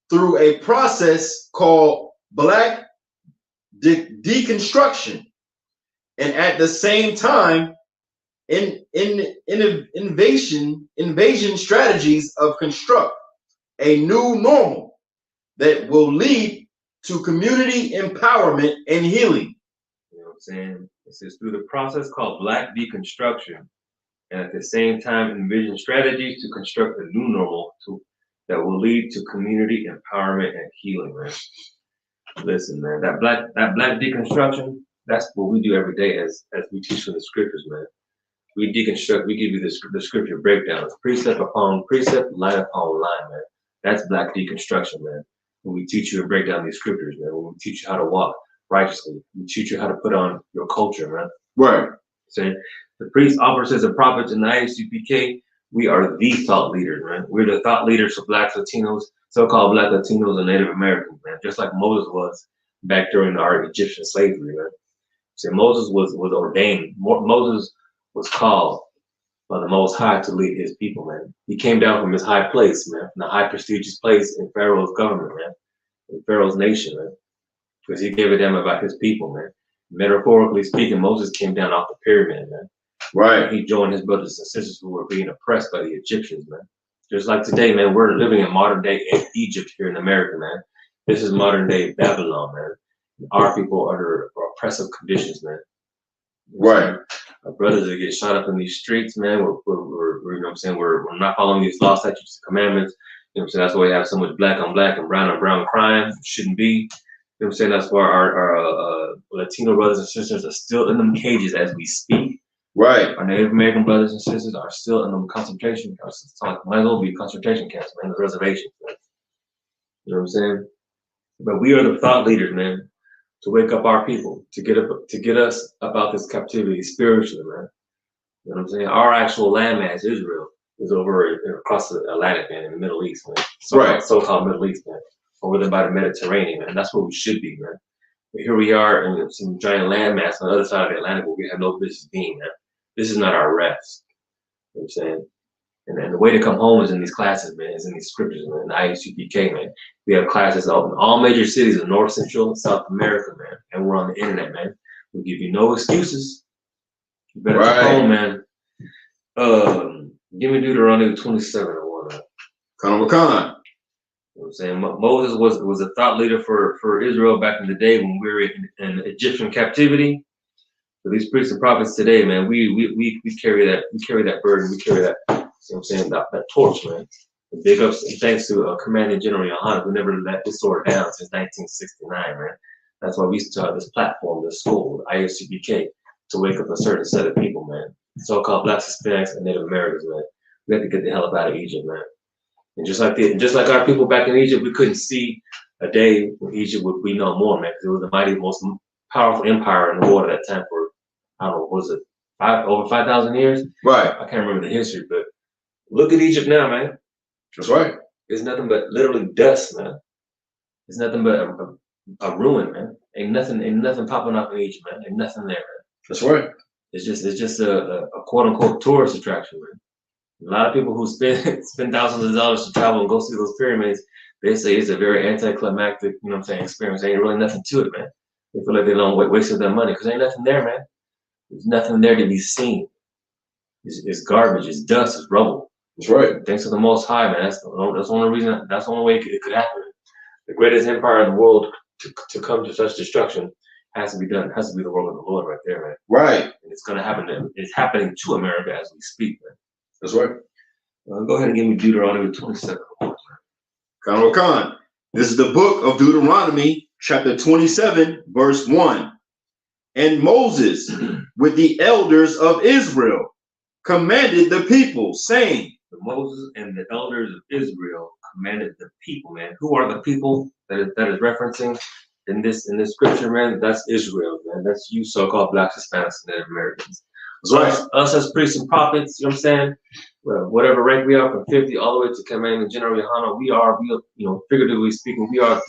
through a process called Black deconstruction, and at the same time, invasion strategies of construct a new normal that will lead to community empowerment and healing. You know what I'm saying? It says through the process called Black deconstruction, and at the same time envision strategies to construct a new normal that will lead to community empowerment and healing, man. Listen, man, that black deconstruction, that's what we do every day as we teach from the scriptures, man. We deconstruct, we give you the scripture breakdowns, precept upon precept, line upon line, man. That's black deconstruction, man. When we teach you and break down these scriptures, man. When we teach you how to walk righteously, we teach you how to put on your culture, man. Right. Saying the priests, officers, and prophets in the I.S.U.P.K, we are the thought leaders, man. We're the thought leaders for Blacks, Latinos, so-called Black Latinos, and Native Americans, man. Just like Moses was back during our Egyptian slavery, man. See, Moses was ordained. Moses was called by the Most High to lead his people, man. He came down from his high place, man, from the high prestigious place in Pharaoh's government, man, in Pharaoh's nation, man, because he gave a damn about his people, man. Metaphorically speaking, Moses came down off the pyramid, man. Right. He joined his brothers and sisters who were being oppressed by the Egyptians, man. Just like today, man, we're living in modern day Egypt here in America, man. This is modern day Babylon, man. Our people are under oppressive conditions, man. Right. Our brothers that get shot up in these streets, man. We're you know what I'm saying? We're not following these law, statutes, and commandments. You know what I'm saying? That's why we have so much black on black and brown on brown crime. Shouldn't be. You know what I'm saying? That's why our Latino brothers and sisters are still in them cages as we speak. Right. Our Native American brothers and sisters are still in them concentration camps. It's like, might as well be concentration camps, man, the reservations, man. You know what I'm saying? But we are the thought leaders, man, to wake up our people, to get us about this captivity spiritually, man. You know what I'm saying? Our actual landmass, Israel, is over across the Atlantic, man, in the Middle East, man. So-called Middle East, man. Over there by the Mediterranean, man. That's where we should be, man. But here we are in some giant landmass on the other side of the Atlantic where we have no business being, man. This is not our rest. You know what I'm saying? And the way to come home is in these classes, man. Is in these scriptures, man. In the I.S.U.P.K, man. We have classes out in all major cities of North, Central, and South America, man. And we're on the internet, man. We give you no excuses. You better come home, man. Give me Deuteronomy 27 and 1. Con. You know what I'm saying? Moses was a thought leader for Israel back in the day when we were in Egyptian captivity. So these priests and prophets today, man, we carry that burden, we carry that, you know what I'm saying, that torch, man. And big ups and thanks to Commanding General Yohana, who never let this sword down since 1969, man. That's why we started this platform, this school, I.S.U.P.K, to wake up a certain set of people, man. So-called Blacks, Hispanics, and Native Americans, man. We have to get the hell up out of Egypt, man. And just like our people back in Egypt, we couldn't see a day when Egypt would be no more, man, because it was the mighty, most powerful empire in the world at that time for, I don't know, was it over 5,000 years? Right. I can't remember the history, but look at Egypt now, man. That's right. It's nothing but literally dust, man. It's nothing but a ruin, man. Ain't nothing popping up in Egypt, man. Ain't nothing there, man. That's right. It's just a quote unquote tourist attraction, man. A lot of people who spend thousands of dollars to travel and go see those pyramids, they say it's a very anticlimactic, you know what I'm saying, experience. There ain't really nothing to it, man. They feel like they don't wasted their money because ain't nothing there, man. There's nothing there to be seen. It's garbage, it's dust, it's rubble. That's right. Thanks to the Most High, man. That's the only reason. That's the only way it could happen. The greatest empire in the world to come to such destruction has to be done. It has to be the work of the Lord right there, man. Right. And it's gonna happen. It's happening to America as we speak, man. That's right. Go ahead and give me Deuteronomy 27. Con. This is the book of Deuteronomy, chapter 27, verse 1. And Moses, with the elders of Israel, commanded the people, saying, Moses and the elders of Israel commanded the people, man. Who are the people that is referencing in this scripture, man? That's Israel, man. That's you so-called Blacks, Hispanics, and Native Americans. So right. Us as priests and prophets, you know what I'm saying? Well, whatever rank we are, from 50 all the way to Commanding General Yohana, we are, you know, figuratively speaking, we are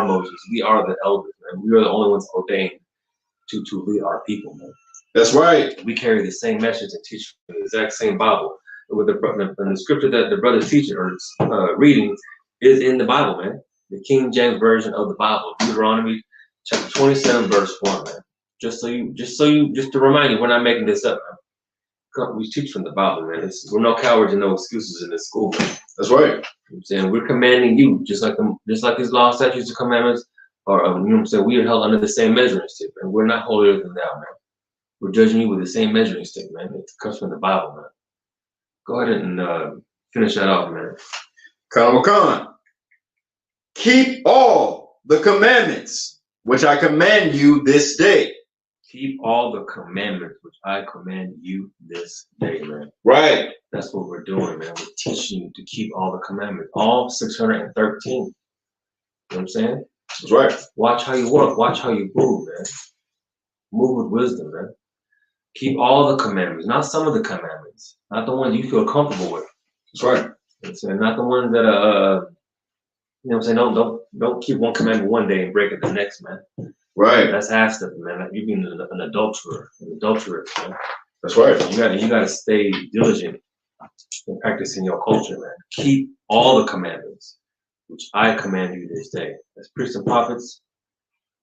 Moses. We are the elders, man. We are the only ones ordained to lead our people, man. That's right. We carry the same message and teach the exact same Bible. With the scripture that the brother's teaching or reading is in the Bible, man. The King James version of the Bible, Deuteronomy chapter 27, verse 1, man. Just to remind you, we're not making this up, man. We teach from the Bible, man. We're no cowards and no excuses in this school, man. That's right. You know what I'm saying? We're commanding you, just like these law, statutes, and commandments are, you know what I'm saying? We are held under the same measuring stick, man. We're not holier than thou, man. We're judging you with the same measuring stick, man. It comes from the Bible, man. Go ahead and finish that off, man. Con. Keep all the commandments which I command you this day. Keep all the commandments which I command you this day, man. Right. That's what we're doing, man. We're teaching you to keep all the commandments, all 613. You know what I'm saying? That's right. Watch how you walk. Watch how you move, man. Move with wisdom, man. Keep all the commandments, not some of the commandments, not the ones you feel comfortable with. That's right. You know what I'm saying? Not the ones that you know what I'm saying? Don't keep one commandment one day and break it the next, man. Right. That's half step, man. Like, you're being an adulterer, an adulteress, man. That's right. You gotta stay diligent in practicing your culture, man. Keep all the commandments, which I command you this day. As priests and prophets,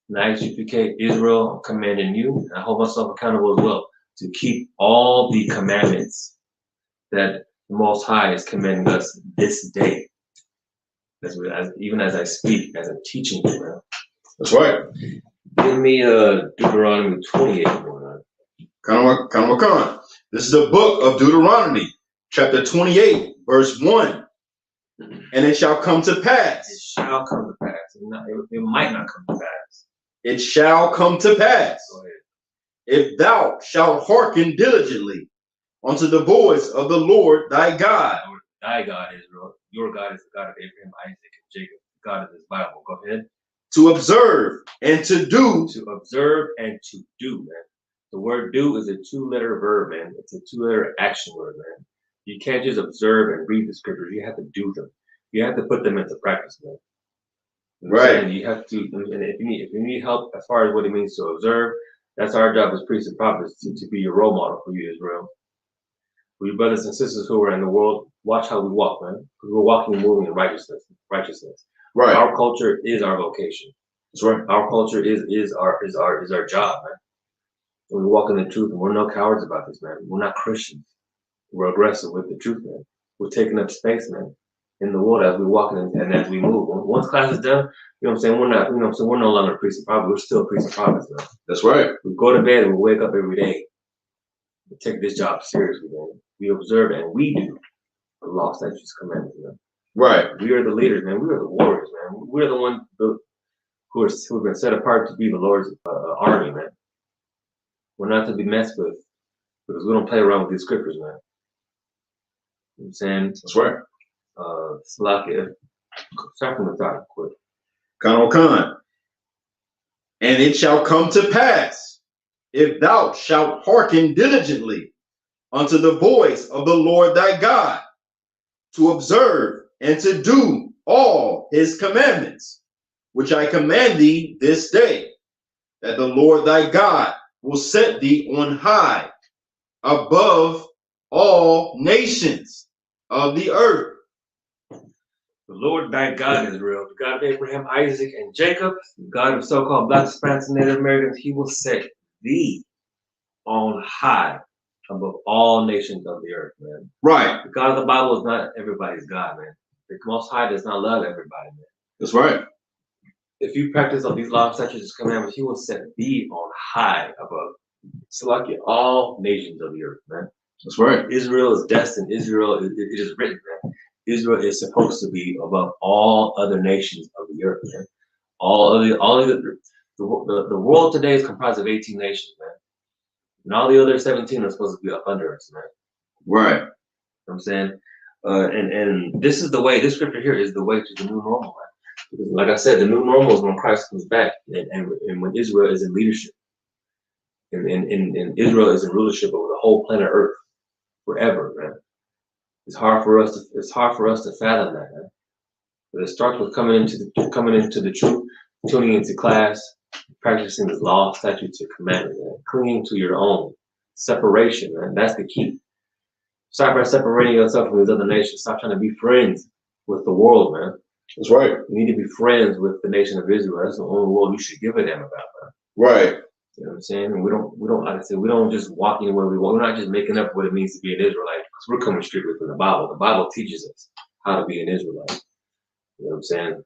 and I.S.U.P.K, Israel, I'm commanding you, and I hold myself accountable as well, to keep all the commandments that the Most High is commanding us this day. Even as I speak, as I'm teaching you, man. That's right. Give me Deuteronomy 28. Con. This is the book of Deuteronomy, chapter 28, verse 1. And it shall come to pass. It shall come to pass. It might not come to pass. It shall come to pass. Go ahead. If thou shalt hearken diligently unto the voice of the Lord thy God. Thy God, Israel. Your God is the God of Abraham, Isaac, and Jacob. The God of this Bible. Go ahead. To observe and to do. To observe and to do, man. The word do is a 2-letter verb, man. It's a 2-letter action word, man. You can't just observe and read the scriptures. You have to do them. You have to put them into practice, man. Right. And you have to, and if you need help as far as what it means to observe, that's our job as priests and prophets to be your role model for you, Israel. For you brothers and sisters who are in the world, watch how we walk, man. Because we're walking and moving in righteousness. Right. Our culture is our vocation. That's right. Our culture is our job, man. And we walk in the truth, and we're no cowards about this, man. We're not Christians. We're aggressive with the truth, man. We're taking up space, man, in the world as we walk and as we move. Once class is done, you know what I'm saying? We're not, you know what I'm saying? We're no longer priests and prophets. We're still priests and prophets, man. That's right. We go to bed and we wake up every day. We take this job seriously, man. We observe and we do the law, statutes, commandments, man. Right. We are the leaders, man. We are the warriors, man. We're the ones who have been set apart to be the Lord's army, man. We're not to be messed with because we don't play around with these scriptures, man. You know what I'm saying? That's right. Salakia. Start from the top, quick. Khan. And it shall come to pass, if thou shalt hearken diligently unto the voice of the Lord thy God, to observe and to do all his commandments, which I command thee this day, that the Lord thy God will set thee on high above all nations of the earth. The Lord thy God is real. The God of Abraham, Isaac, and Jacob, the God of so-called Black, Hispanics, and Native Americans, he will set thee on high above all nations of the earth, man. Right. The God of the Bible is not everybody's God, man. The Most High does not love everybody, man. That's right. If you practice on these laws, statutes, and commandments, he will set thee on high above all nations of the earth, man. That's right. Israel is destined. Israel, it is written, man. Israel is supposed to be above all other nations of the earth, man. The world today is comprised of 18 nations, man. And all the other 17 are supposed to be up under us, man. Right. You know what I'm saying? And this is the way, this scripture here is the way to the new normal, man. Because like I said, the new normal is when Christ comes back and when Israel is in leadership. And Israel is in rulership over the whole planet Earth forever, man. It's hard for us to fathom that, man. But it starts with coming into the truth, tuning into class, practicing the law, statutes, and commandments, man. Clinging to your own separation, man. That's the key. Stop by separating yourself from these other nations. Stop trying to be friends with the world, man. That's right. You need to be friends with the nation of Israel. That's the only world you should give a damn about, man. Right. You know what I'm saying? And we don't like I said, we don't just walk anywhere we want. We're not just making up what it means to be an Israelite, because we're coming straight from the Bible. The Bible teaches us how to be an Israelite. You know what I'm saying?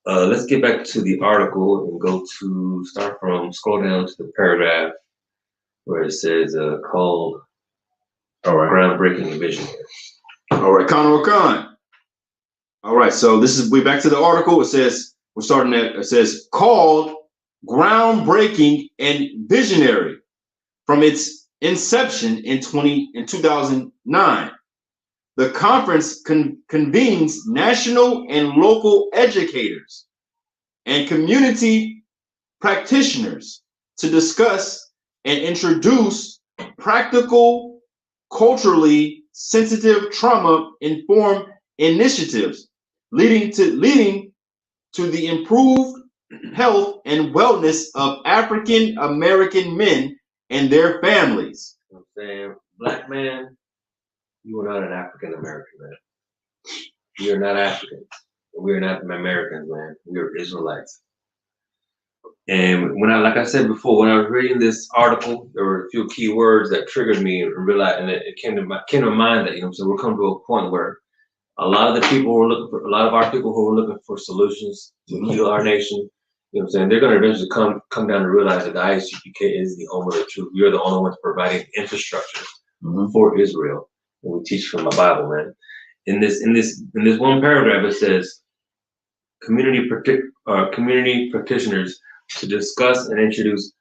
Let's get back to the article and scroll down to the paragraph where it says called Groundbreaking and Visionary. All right, Khan. All right, so we're back to the article. It says, it says called Groundbreaking and Visionary from its inception in 2009. The conference convenes national and local educators and community practitioners to discuss and introduce practical, culturally sensitive, trauma-informed initiatives leading to the improved health and wellness of African American men and their families. You know what I'm saying? Black man, you are not an African American, man. We are not Africans. We are not Americans, man. We are Israelites. And like I said before, when I was reading this article, there were a few key words that triggered me and realized, and it came to mind that, you know, so we're coming to a point where a lot of our people who were looking for solutions to heal our nation, you know what I'm saying, they're going to eventually come down to realize that the I.S.U.P.K is the home of the truth. We are the only ones providing infrastructure for Israel. And we teach from the Bible, man. In this one paragraph, it says, community practitioners to discuss and introduce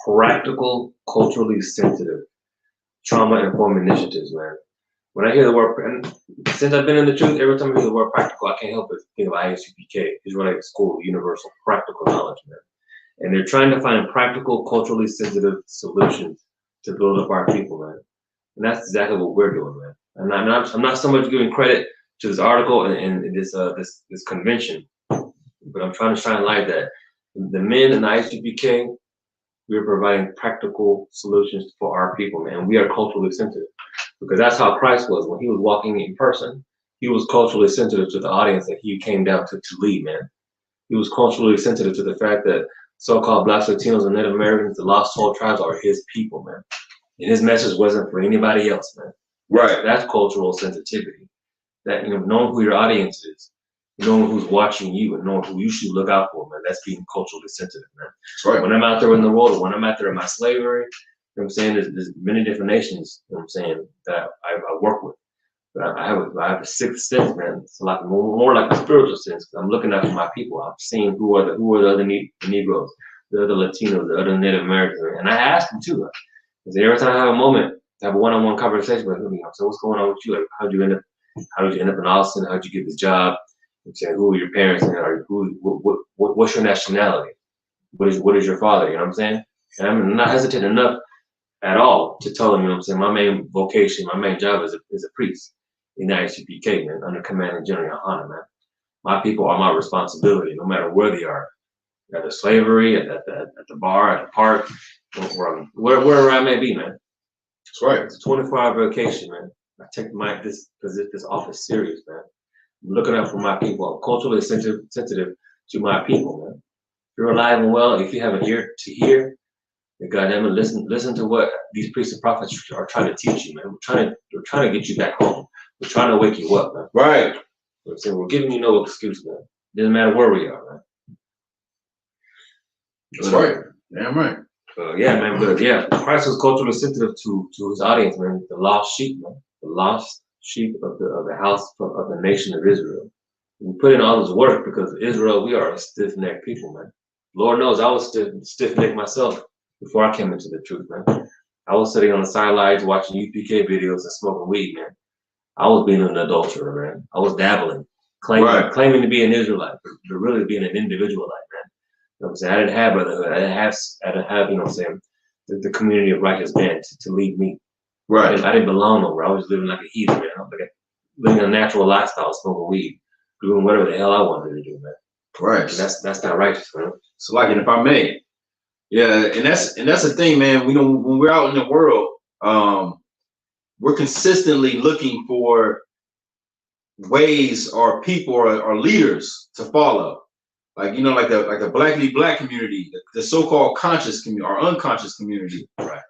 practical, culturally sensitive, trauma-informed initiatives, man. When I hear the word, and since I've been in the truth, every time I hear the word practical, I can't help but think of I.S.U.P.K, Israelite School of Universal Practical Knowledge, man. And they're trying to find practical, culturally sensitive solutions to build up our people, man. And that's exactly what we're doing, man. I'm not so much giving credit to this article and this convention, but I'm trying to shine light that the men in the I.S.U.P.K, we're providing practical solutions for our people, man. We are culturally sensitive because that's how Christ was when he was walking in person. He was culturally sensitive to the audience that he came down to lead, man. He was culturally sensitive to the fact that so-called Blacks, Latinos, and Native Americans, the lost soul tribes, are his people, man. And his message wasn't for anybody else, man. Right. That's cultural sensitivity. That, knowing who your audience is, knowing who's watching you, and knowing who you should look out for, man. That's being culturally sensitive, man. Right. When I'm out there in the world, or when I'm out there in my slavery, you know what I'm saying? There's many different nations, you know what I'm saying, that I work with. But I have a sixth sense, man. It's a lot more like a spiritual sense. I'm looking out for my people. I'm seeing who are the other Negroes, the other Latinos, the other Native Americans, and I ask them too. Because every time I have a moment, I have a one-on-one conversation with them. So what's going on with you? Like, how did you end up in Austin? How'd you get this job? I'm saying, who are your parents? And what's your nationality? What is your father? You know what I'm saying? And I'm not hesitant enough at all to tell them, you know what I'm saying, my main vocation, my main job is a priest in the I.S.U.P.K, man, under Commanding General Yohana, man. My people are my responsibility, no matter where they are. At the slavery, at the bar, at the park, wherever I may be, man. That's right. It's a 24-hour vacation, man. I take this office serious, man. I'm looking out for my people. I'm culturally sensitive to my people, man. If you're alive and well, if you have an ear to hear, then goddamn it, listen to what these priests and prophets are trying to teach you, man. We're trying to get you back home. We're trying to wake you up, man. Right. We're giving you no excuse, man. Doesn't matter where we are, man. That's right. Damn right. Yeah, man. But yeah, Christ was culturally sensitive to his audience, man. The lost sheep, man. The lost sheep of the house of the nation of Israel. We put in all this work because Israel, we are a stiff-necked people, man. Lord knows I was stiff-necked myself before I came into the truth, man. I was sitting on the sidelines watching UPK videos and smoking weed, man. I was being an adulterer, man. I was dabbling, claiming to be an Israelite, but really being an individualite, man. You know what I'm saying? I didn't have brotherhood. I didn't have, you know what I'm saying, the community of righteous men to lead me. Right. I didn't belong nowhere. I was living like a heathen, man. I was living a natural lifestyle, smoking weed, doing whatever the hell I wanted to do, man. Right. And that's not righteous, man. So, like, and if I may, yeah, and that's the thing, man. We know when we're out in the world, we're consistently looking for ways or people or leaders to follow. Like, like the black community, the so-called conscious community or unconscious community. Right.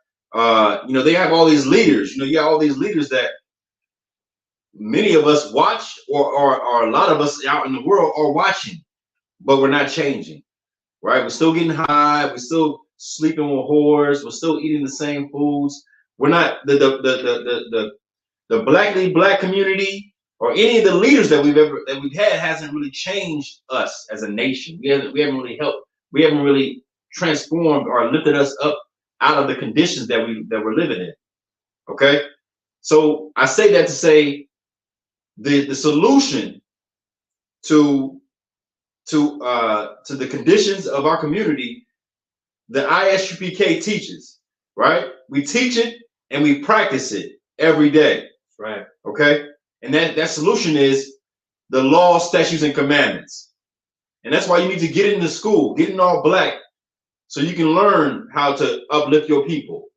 They have all these leaders. You have all these leaders that many of us watch, or a lot of us out in the world are watching, but we're not changing. Right? We're still getting high. We're still sleeping with whores. We're still eating the same foods. We're not the black community or any of the leaders that we've had hasn't really changed us as a nation. We haven't really helped. We haven't really transformed or lifted us up out of the conditions that we're living in. Okay, so I say that to say the solution to the conditions of our community, the I.S.U.P.K teaches, right? We teach it and we practice it every day. Right. Okay. And that solution is the law, statutes, and commandments. And that's why you need to get into school, get in all black, so you can learn how to uplift your people,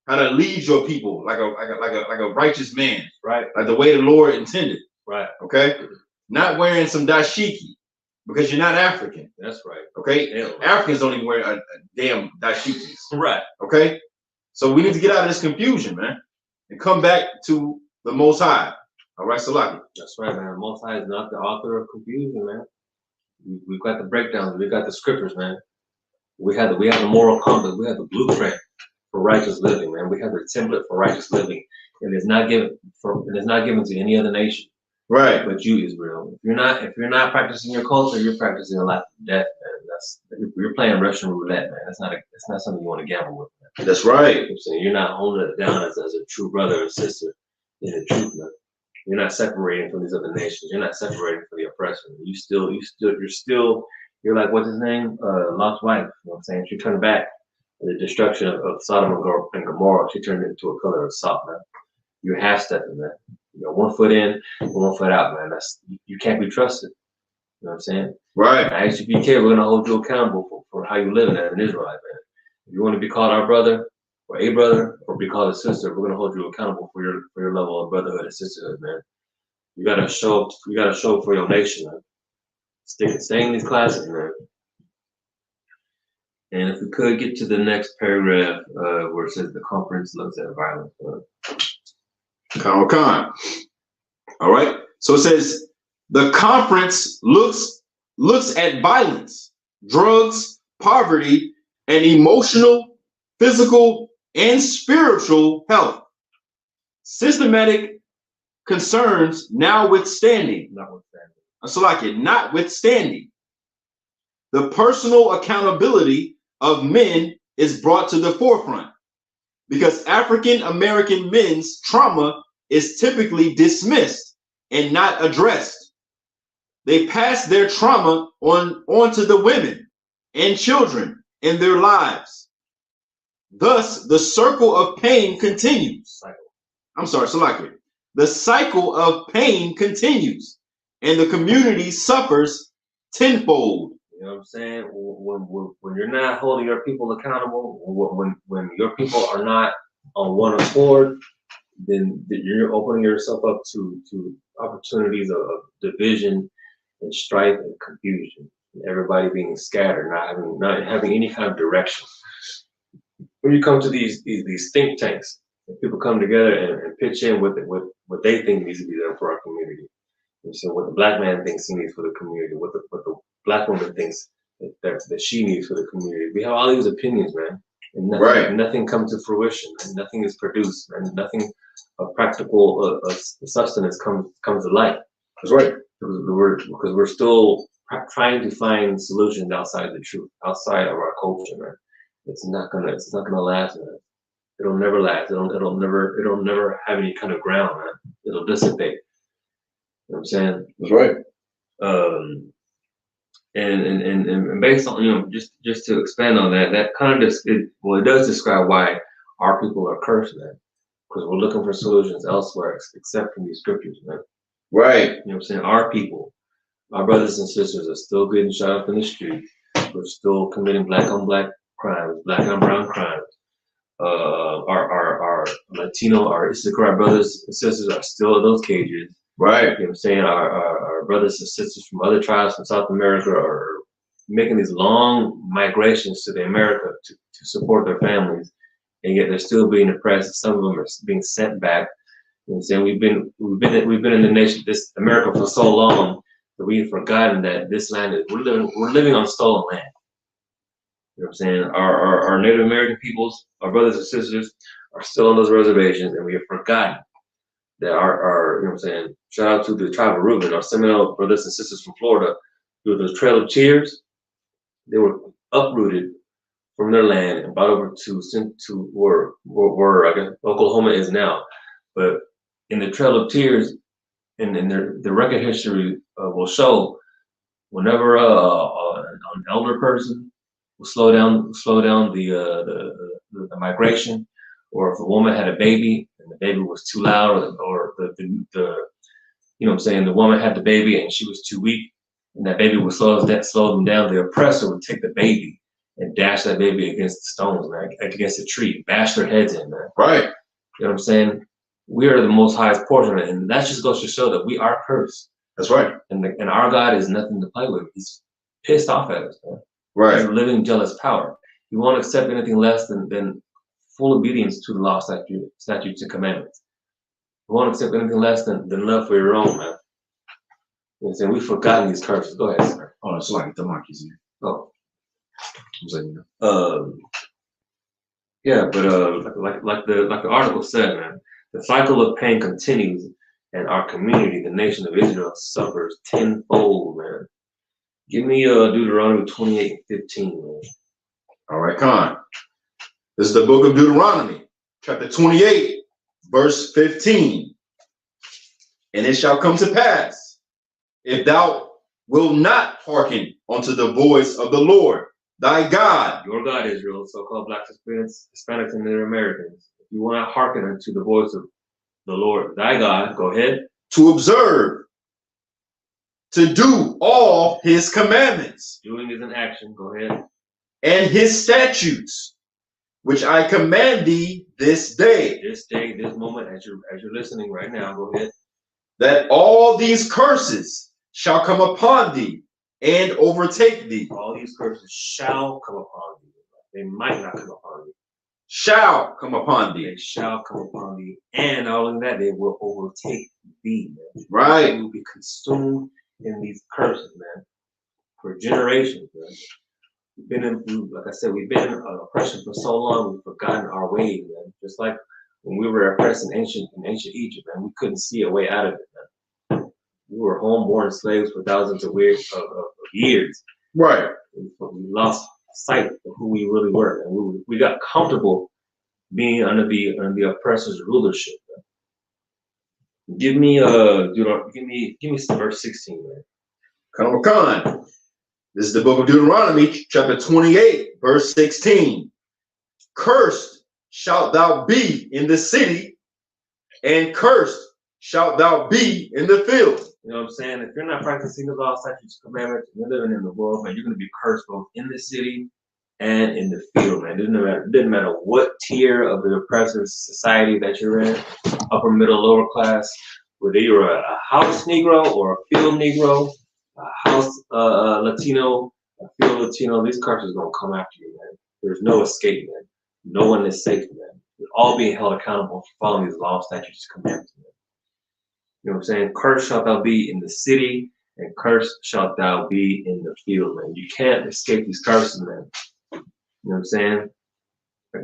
how to lead your people like a righteous man, right? Like the way the Lord intended, right? Okay. Not wearing some dashiki because you're not African. That's right. Okay. Right. Africans don't even wear a damn dashikis. Right. Okay. So we need to get out of this confusion, man, and come back to the Most High. All right, Salaki. That's right, man. The Most High is not the author of confusion, man. We've got the breakdowns. We got the scriptures, man. We have the moral compass. We have the blueprint for righteous living, man. We have the template for righteous living, and it's not given to any other nation, right? But you, Israel. If you're not practicing your culture, you're practicing a life of death, man. You're playing Russian roulette, man. That's not something you want to gamble with, man. That's right. You know, so you're not holding it down as a true brother or sister in the truth, man. You're not separating from these other nations. You're not separating from the oppressor. You're like, what's his name? Lot's wife. You know what I'm saying? She turned back. The destruction of Sodom and Gomorrah, she turned it into a color of salt, man. You're half-stepping, man. You know, 1 foot in, 1 foot out, man. You can't be trusted. You know what I'm saying? Right. I.S.U.P.K, we're gonna hold you accountable for how you living as an Israelite, man. If you want to be called our brother or a brother or be called a sister, we're gonna hold you accountable for your level of brotherhood and sisterhood, man. You gotta show up for your nation, man. Stay in these classes, man. And if we could get to the next paragraph where it says the conference looks at violence. Con. All right. So it says the conference looks at violence, drugs, poverty, and emotional, physical, and spiritual health. Systematic concerns notwithstanding, the personal accountability of men is brought to the forefront because African American men's trauma is typically dismissed and not addressed. They pass their trauma on to the women and children in their lives. Thus, the circle of pain continues. The cycle of pain continues, and the community suffers tenfold. You know what I'm saying? When you're not holding your people accountable, when your people are not on one accord, then you're opening yourself up to opportunities of division and strife and confusion, and everybody being scattered, not having any kind of direction. When you come to these think tanks, people come together and pitch in with what they think needs to be done for our community. And so what the black man thinks he needs for the community, what the black woman thinks that she needs for the community. We have all these opinions, man, and nothing comes to fruition, and nothing is produced, and nothing of practical substance comes to light. That's right. Because we're still trying to find solutions outside the truth, outside of our culture, man. It's not gonna last, man. It'll never last. It'll never have any kind of ground, man. It'll dissipate. You know what I'm saying? That's right. And based on, you know, just to expand on that kind of it does describe why our people are cursed, man. Because we're looking for solutions elsewhere except from these scriptures, man. Right. You know what I'm saying? Our people, our brothers and sisters are still getting shot up in the street. We're still committing black on black crimes, black on brown crimes. Our Latino, our Issachar brothers and sisters are still in those cages. Right. You know what I'm saying? Our brothers and sisters from other tribes from South America are making these long migrations to the America to support their families, and yet they're still being oppressed. Some of them are being sent back. You know what I'm saying? We've been in the nation, this America, for so long that we've forgotten that this land is we're living on stolen land. You know what I'm saying? Our Native American peoples, our brothers and sisters, are still on those reservations, and we have forgotten that our you know what I'm saying? Shout out to the tribe of Reuben, our Seminole brothers and sisters from Florida, through the Trail of Tears. They were uprooted from their land and brought over to where I guess Oklahoma is now. But in the Trail of Tears, and the record history will show, whenever an elder person will slow down the migration, or if a woman had a baby and the baby was too loud, or the you know what I'm saying, the woman had the baby and she was too weak, and that baby would slow them down, the oppressor would take the baby and dash that baby against the stones, man, against a tree, bash their heads in, man. Right. You know what I'm saying? We are the most highest portion, and that just goes to show that we are cursed. That's right. And our God is nothing to play with. He's pissed off at us, man. Right. He's a living, jealous power. He won't accept anything less than full obedience to the law, statutes, and commandments. He won't accept anything less than love for your own, man. You know what I'm saying? We've forgotten these curses. Go ahead, sir. Oh, it's like the monkeys in here. Oh. I'm saying, yeah, but like the article said, man, the cycle of pain continues, and our community, the nation of Israel, suffers tenfold, man. Give me Deuteronomy 28:15, man. All right, Con. This is the book of Deuteronomy, chapter 28, verse 15. And it shall come to pass, if thou wilt not hearken unto the voice of the Lord thy God. Your God, Israel, so-called Black Hispanics, and Native Americans. If you will not hearken unto the voice of the Lord thy God, go ahead, to observe, to do all his commandments. Doing is an action, go ahead. And his statutes, which I command thee this day. This day, this moment, as you're listening right now, go ahead. That all these curses shall come upon thee and overtake thee. All these curses shall come upon thee. They might not come upon thee. Shall come upon thee. They shall come upon thee. And not only that, they will overtake thee, man. Right. You will be consumed in these curses, man, for generations, man. We've been in, like I said, we've been in oppression for so long, we've forgotten our ways, man. Just like when we were oppressed in ancient Egypt, man, we couldn't see a way out of it, man. We were homeborn slaves for thousands of years. Right. We lost sight of who we really were, and we got comfortable being under the oppressor's rulership. Man. Give me verse 16, man. Come. This is the book of Deuteronomy, chapter 28, verse 16. Cursed shalt thou be in the city, and cursed shalt thou be in the field. You know what I'm saying? If you're not practicing the law, statutes, commandments, and you're living in the world, man, you're going to be cursed both in the city and in the field, man. It doesn't matter what tier of the oppressive society that you're in, upper, middle, lower class, whether you're a house Negro or a field Negro, a house Latino, a field Latino, these curses are going to come after you, man. There's no escape, man. No one is safe, man. You're all being held accountable for following these laws, statutes, commandments, man. You know what I'm saying? Cursed shalt thou be in the city, and cursed shalt thou be in the field, man. You can't escape these curses, man. You know what I'm saying?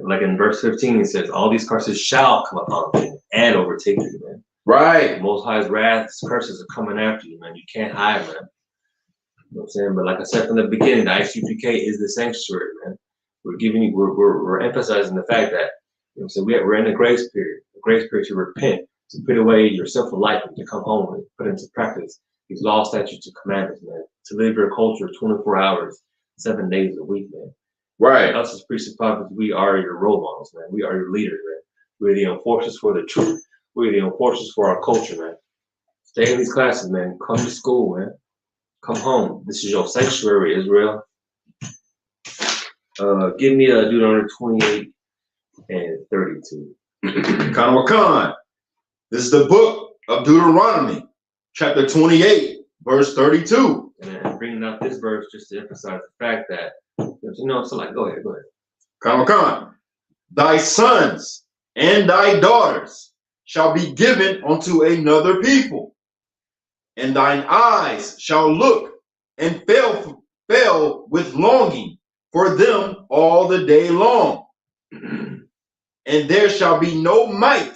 Like in verse 15, it says, all these curses shall come upon thee and overtake you, man. Right. The Most High's wrath, curses are coming after you, man. You can't hide, man. You know what I'm saying? But like I said from the beginning, the I.S.U.P.K is the sanctuary, man. We're emphasizing the fact that, you know what I'm saying, we're in a grace period to repent, to put away your sinful life and to come home and put into practice these law, statutes, and commandments, man. To live your culture 24 hours, 7 days a week, man. Right. Us as priests and prophets, we are your role models, man. We are your leaders, man. We're the enforcers for the truth. We're the enforcers for our culture, man. Stay in these classes, man. Come to school, man. Come home. This is your sanctuary, Israel. Give me Deuteronomy 28 and 32. Khan. This is the book of Deuteronomy, chapter 28, verse 32. And bringing out this verse just to emphasize the fact that, you know, so like, go ahead. Khan. Thy sons and thy daughters shall be given unto another people, and thine eyes shall look and fail with longing for them all the day long. And there shall be no might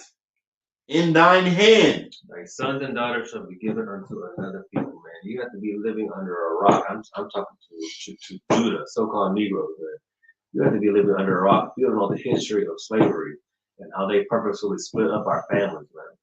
in thine hand. Thy sons and daughters shall be given unto another people, man. You have to be living under a rock. I'm talking to Judah, so-called Negroes, man. You have to be living under a rock. You don't know the history of slavery and how they purposefully split up our families, man.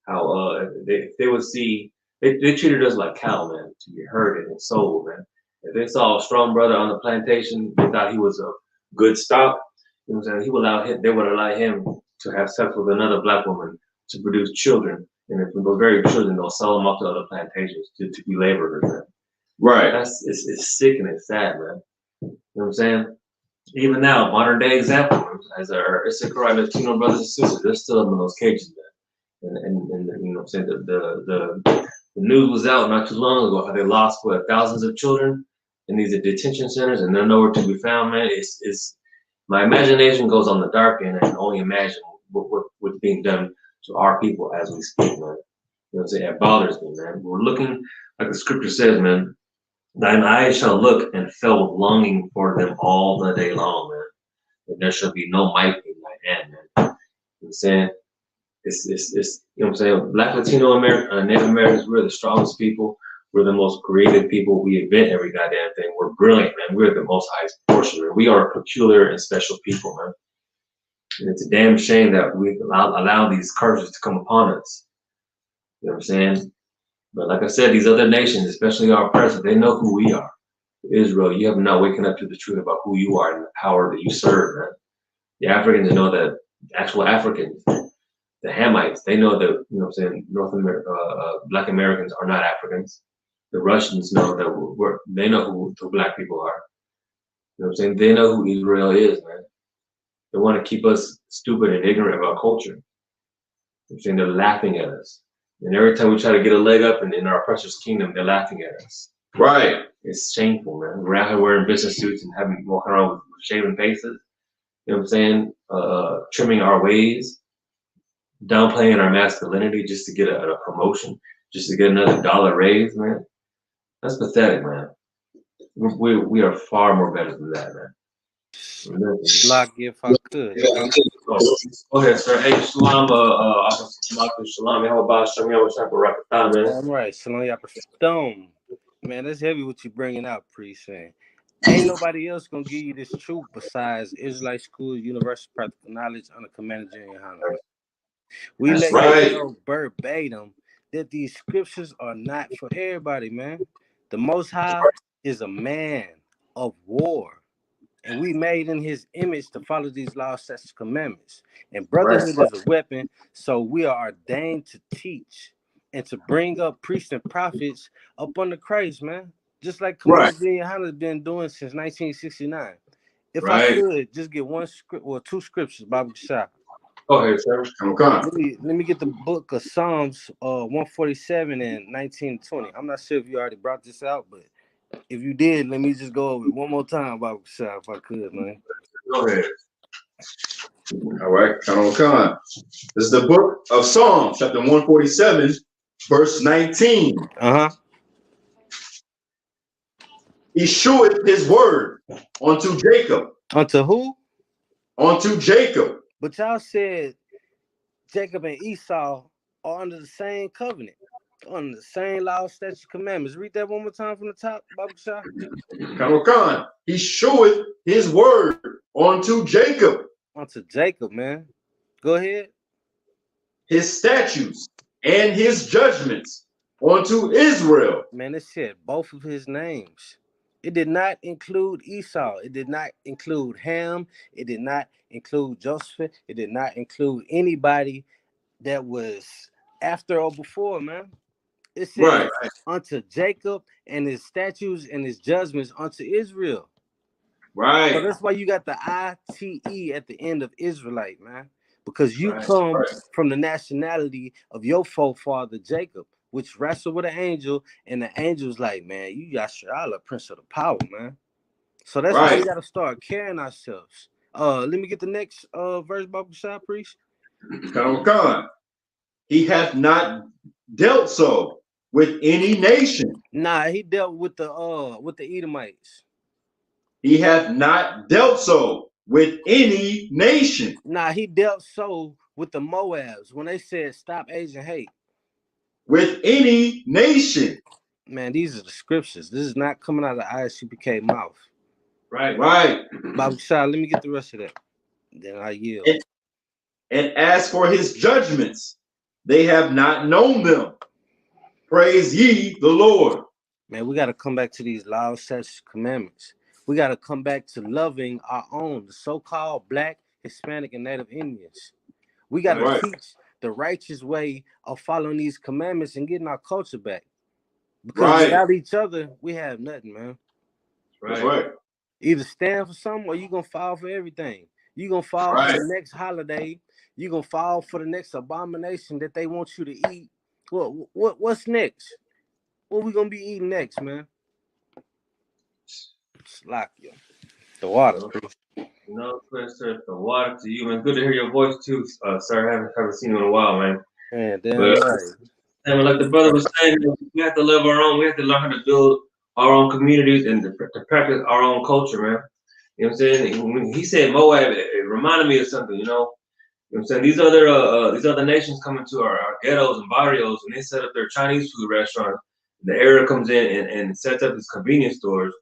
How if they would see, they treated us like cattle, man, to be herded and sold, man. If they saw a strong brother on the plantation, they thought he was a good stock. You know what I'm saying? They would allow him to have sex with another black woman to produce children. And if those very children, they'll sell them off to other plantations to be laborers, man. Right. It's sick and it's sad, man. You know what I'm saying? Even now, modern day example, as our Israelite Latino brothers and sisters, they're still up in those cages, man. And you know what I'm saying? The news was out not too long ago how they lost thousands of children in these detention centers, and they're nowhere to be found, man. It's my imagination goes on the dark end, and I can only imagine what's being done to our people as we speak, man. You know what I'm saying? It bothers me, man. We're looking, like the scripture says, man, thine eyes shall look and fill with longing for them all the day long, man. And there shall be no might in thy hand, man. You know what I'm saying? It's you know what I'm saying? Black, Latino, American, Native Americans, we're the strongest people. We're the most creative people. We invent every goddamn thing. We're brilliant, man. We're the most highest portion, man. We are a peculiar and special people, man. And it's a damn shame that we allow these curses to come upon us. You know what I'm saying? But like I said, these other nations, especially our oppressors, they know who we are. Israel, you have not waken up to the truth about who you are and the power that you serve, man. The Africans know that, actual Africans, The Hamites, they know that, you know what I'm saying, Black Americans are not Africans. The Russians know that they know who Black people are. You know what I'm saying? They know who Israel is, man. They want to keep us stupid and ignorant of our culture. You know what I'm saying? They're laughing at us. And every time we try to get a leg up in our precious kingdom, they're laughing at us. Right. It's shameful, man. We're out here wearing business suits and walking around with shaven faces. You know what I'm saying? Trimming our ways, downplaying our masculinity just to get a promotion, just to get another dollar raise, man. That's pathetic, man. We are far more better than that, man. Like if I could. Go ahead, sir. Hey, Shalom, Shalom, how about Shalom, what's up, man? All right, Shalom, Stone. Man, that's heavy what you bringing out, priest. Ain't nobody else gonna give you this truth besides Israelite School, Universal Practical Knowledge under Commander Junior Hunter. We That's let right. you know verbatim that these scriptures are not for everybody, man. The Most High is a man of war, and we made in his image to follow these laws, statutes, commandments. And brotherhood is a weapon, so we are ordained to teach and to bring up priests and prophets up under Christ, man. Just like Commander Junior Hunter has been doing since 1969. If I could just get one script or two scriptures, Bible Shah. Go ahead, sir. Let me get the book of Psalms 147 and 1920. I'm not sure if you already brought this out, but if you did, let me just go over it one more time, Bible Shah, if I could, man. Go ahead. All right, Khan. This is the book of Psalms, chapter 147, verse 19. He sheweth his word unto Jacob. Unto who? Unto Jacob. But y'all said Jacob and Esau are under the same covenant, under the same law, statutes, commandments. Read that one more time from the top, Bible Shah. Khan. He sheweth his word unto Jacob. Unto Jacob, man. Go ahead. His statutes and his judgments unto Israel. Man, it said both of his names. It did not include Esau. It did not include Ham. It did not include Joseph. It did not include anybody that was after or before, man. It says unto Jacob and his statutes and his judgments unto Israel. Right. So that's why you got the I.T.E. at the end of Israelite, man. Because you come from the nationality of your forefather Jacob, which wrestled with an angel, and the angel's like, man, you got Yasharala, prince of the power, man. So that's why we got to start carrying ourselves. Let me get the next verse, Bible Shah, priest. Khan. He hath not dealt so with any nation. Nah, he dealt with the Edomites. He hath not dealt so with any nation. Nah, he dealt so with the Moabs when they said stop Asian hate. With any nation. Man, these are the scriptures. This is not coming out of the I.S.U.P.K mouth. Right. Bible Shah, let me get the rest of that. Then I yield. And as for his judgments, they have not known them. Praise ye the Lord. Man, we got to come back to these laws, statutes, commandments. We got to come back to loving our own, the so-called Black, Hispanic, and Native Indians. We got to teach the righteous way of following these commandments and getting our culture back. Because without each other, we have nothing, man. That's right. Either stand for something or you're going to fall for everything. You're going to fall for the next holiday. You're going to fall for the next abomination that they want you to eat. What's next? What we going to be eating next, man? Slakia. The water. No, sir. The water to you, man. Good to hear your voice too, sir. Haven't seen you in a while, man. Man, damn right. And like the brother was saying, we have to live our own. We have to learn how to build our own communities and to practice our own culture, man. You know what I'm saying? When he said Moab, it reminded me of something. You know what I'm saying? These other nations come into our ghettos and barrios, and they set up their Chinese food restaurants. The Arab comes in and sets up his convenience stores.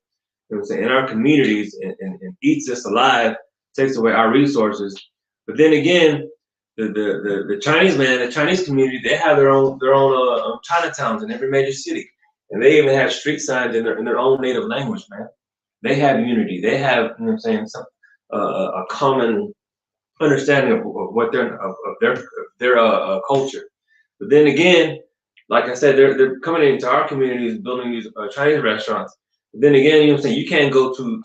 You know what I'm saying? In our communities and eats us alive, takes away our resources. But then again, the Chinese man, the Chinese community, they have their own Chinatowns in every major city, and they even have street signs in their own native language, man. They have unity. They have, you know what I'm saying, a common understanding of what their culture. But then again, like I said, they're coming into our communities, building these Chinese restaurants. But then again, you know what I'm saying, you can't go to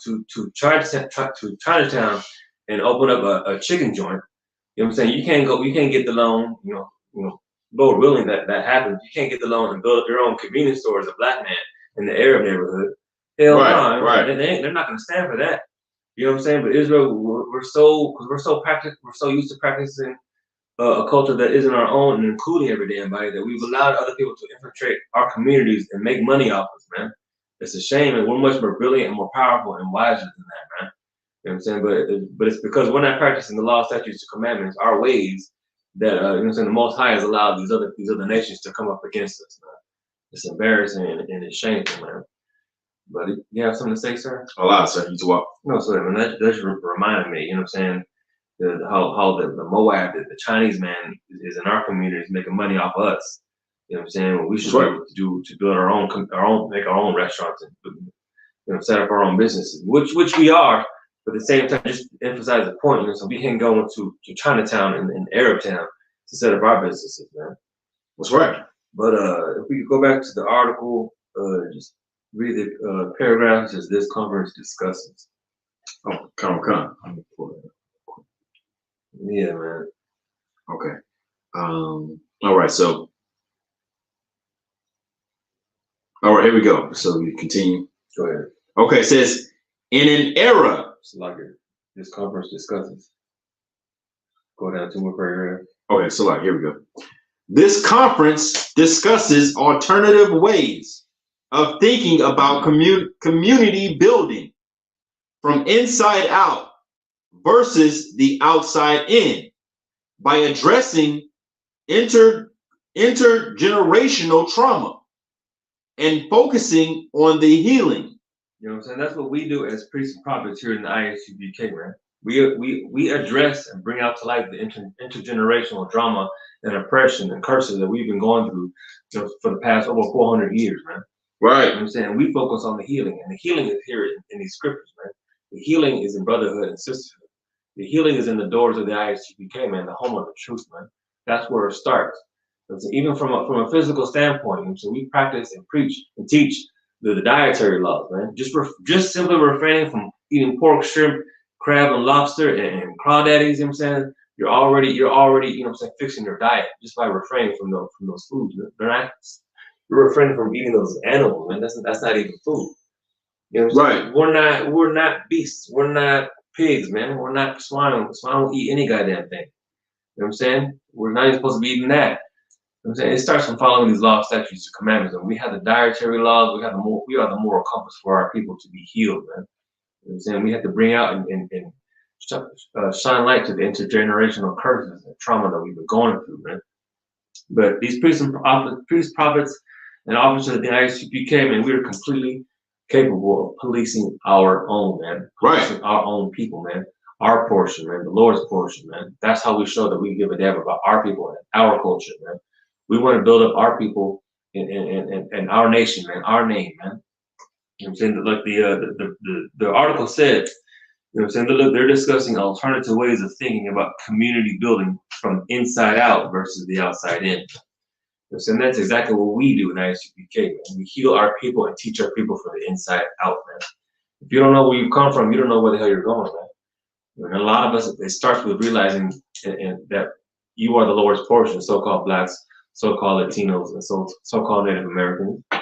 Chinatown and open up a chicken joint. You know what I'm saying? You can't get the loan, you know, Lord willing that happens. You can't get the loan and build up your own convenience store as a black man in the Arab neighborhood. Hell no, right. They're not gonna stand for that. You know what I'm saying? But Israel, we're so used to practicing a culture that isn't our own and including every damn body, that we've allowed other people to infiltrate our communities and make money off us, man. It's a shame, and we're much more brilliant and more powerful and wiser than that, man. You know what I'm saying? But it's because we're not practicing the law, statutes, and commandments, our ways, that you know what I'm saying, the Most High has allowed these other nations to come up against us, man. It's embarrassing and it's shameful, man. But you have something to say, sir? A lot, sir. You talk. No, sir. I mean, that just reminded me. You know what I'm saying? How the Moab, the Chinese man, is in our communities making money off of us. You know what I'm saying? What we should be able to build our own, make our own restaurants and, you know, set up our own businesses, which we are. But at the same time, just to emphasize the point, you know, so we can go into Chinatown and Arab Town to set up our businesses, man. That's right. But if we could go back to the article, just read the paragraph. Says this conference discusses. Oh, come. Yeah, man. Okay. All right. So, all right, here we go. So we continue. Go ahead. Okay. It says, in an era. It's like this conference discusses. Go down 2 more paragraphs. Okay. So like, here we go. This conference discusses alternative ways of thinking about community building from inside out versus the outside in by addressing intergenerational trauma and focusing on the healing. You know what I'm saying? That's what we do as priests and prophets here in the I.S.U.P.K, man. We address and bring out to light the intergenerational drama and oppression and curses that we've been going through, you know, for the past over 400 years, man. Right. You know what I'm saying? We focus on the healing, and the healing is here in these scriptures, man. The healing is in brotherhood and sisterhood. The healing is in the doors of the I.S.U.P.K, man, the home of the truth, man. That's where it starts. So even from a physical standpoint, and so we practice and preach and teach the dietary laws, man. Just simply refraining from eating pork, shrimp, crab, and lobster and crawdaddies. You know what I'm saying? You're already, you know what I'm saying, fixing your diet just by refraining from those foods. They're not. You're refraining from eating those animals, man. That's not even food. You know what I'm saying? Right. We're not beasts. We're not pigs, man. We're not swine. Swine will eat any goddamn thing. You know what I'm saying? We're not even supposed to be eating that. You know what I'm saying? It starts from following these laws, statutes, and commandments. And we have the dietary laws. We are the moral compass for our people to be healed, man. You know what I'm saying? We have to bring out and shine light to the intergenerational curses and trauma that we've been going through, man. But these priests, prophets, and officers of the I.S.U.P.K, man, we are completely capable of policing our own, man. Right. Our own people, man. Our portion, man. The Lord's portion, man. That's how we show that we give a damn about our people and our culture, man. We want to build up our people and our nation, man. Our name, man. You know what I'm saying? Like the article said, you know what I'm saying? They're discussing alternative ways of thinking about community building from inside out versus the outside in. You know what I'm saying? That's exactly what we do in I.S.U.P.K, man. We heal our people and teach our people from the inside out, man. If you don't know where you come from, you don't know where the hell you're going, man. And a lot of us, it starts with realizing that you are the Lord's portion, so-called blacks, so-called Latinos, and so-called Native Americans. You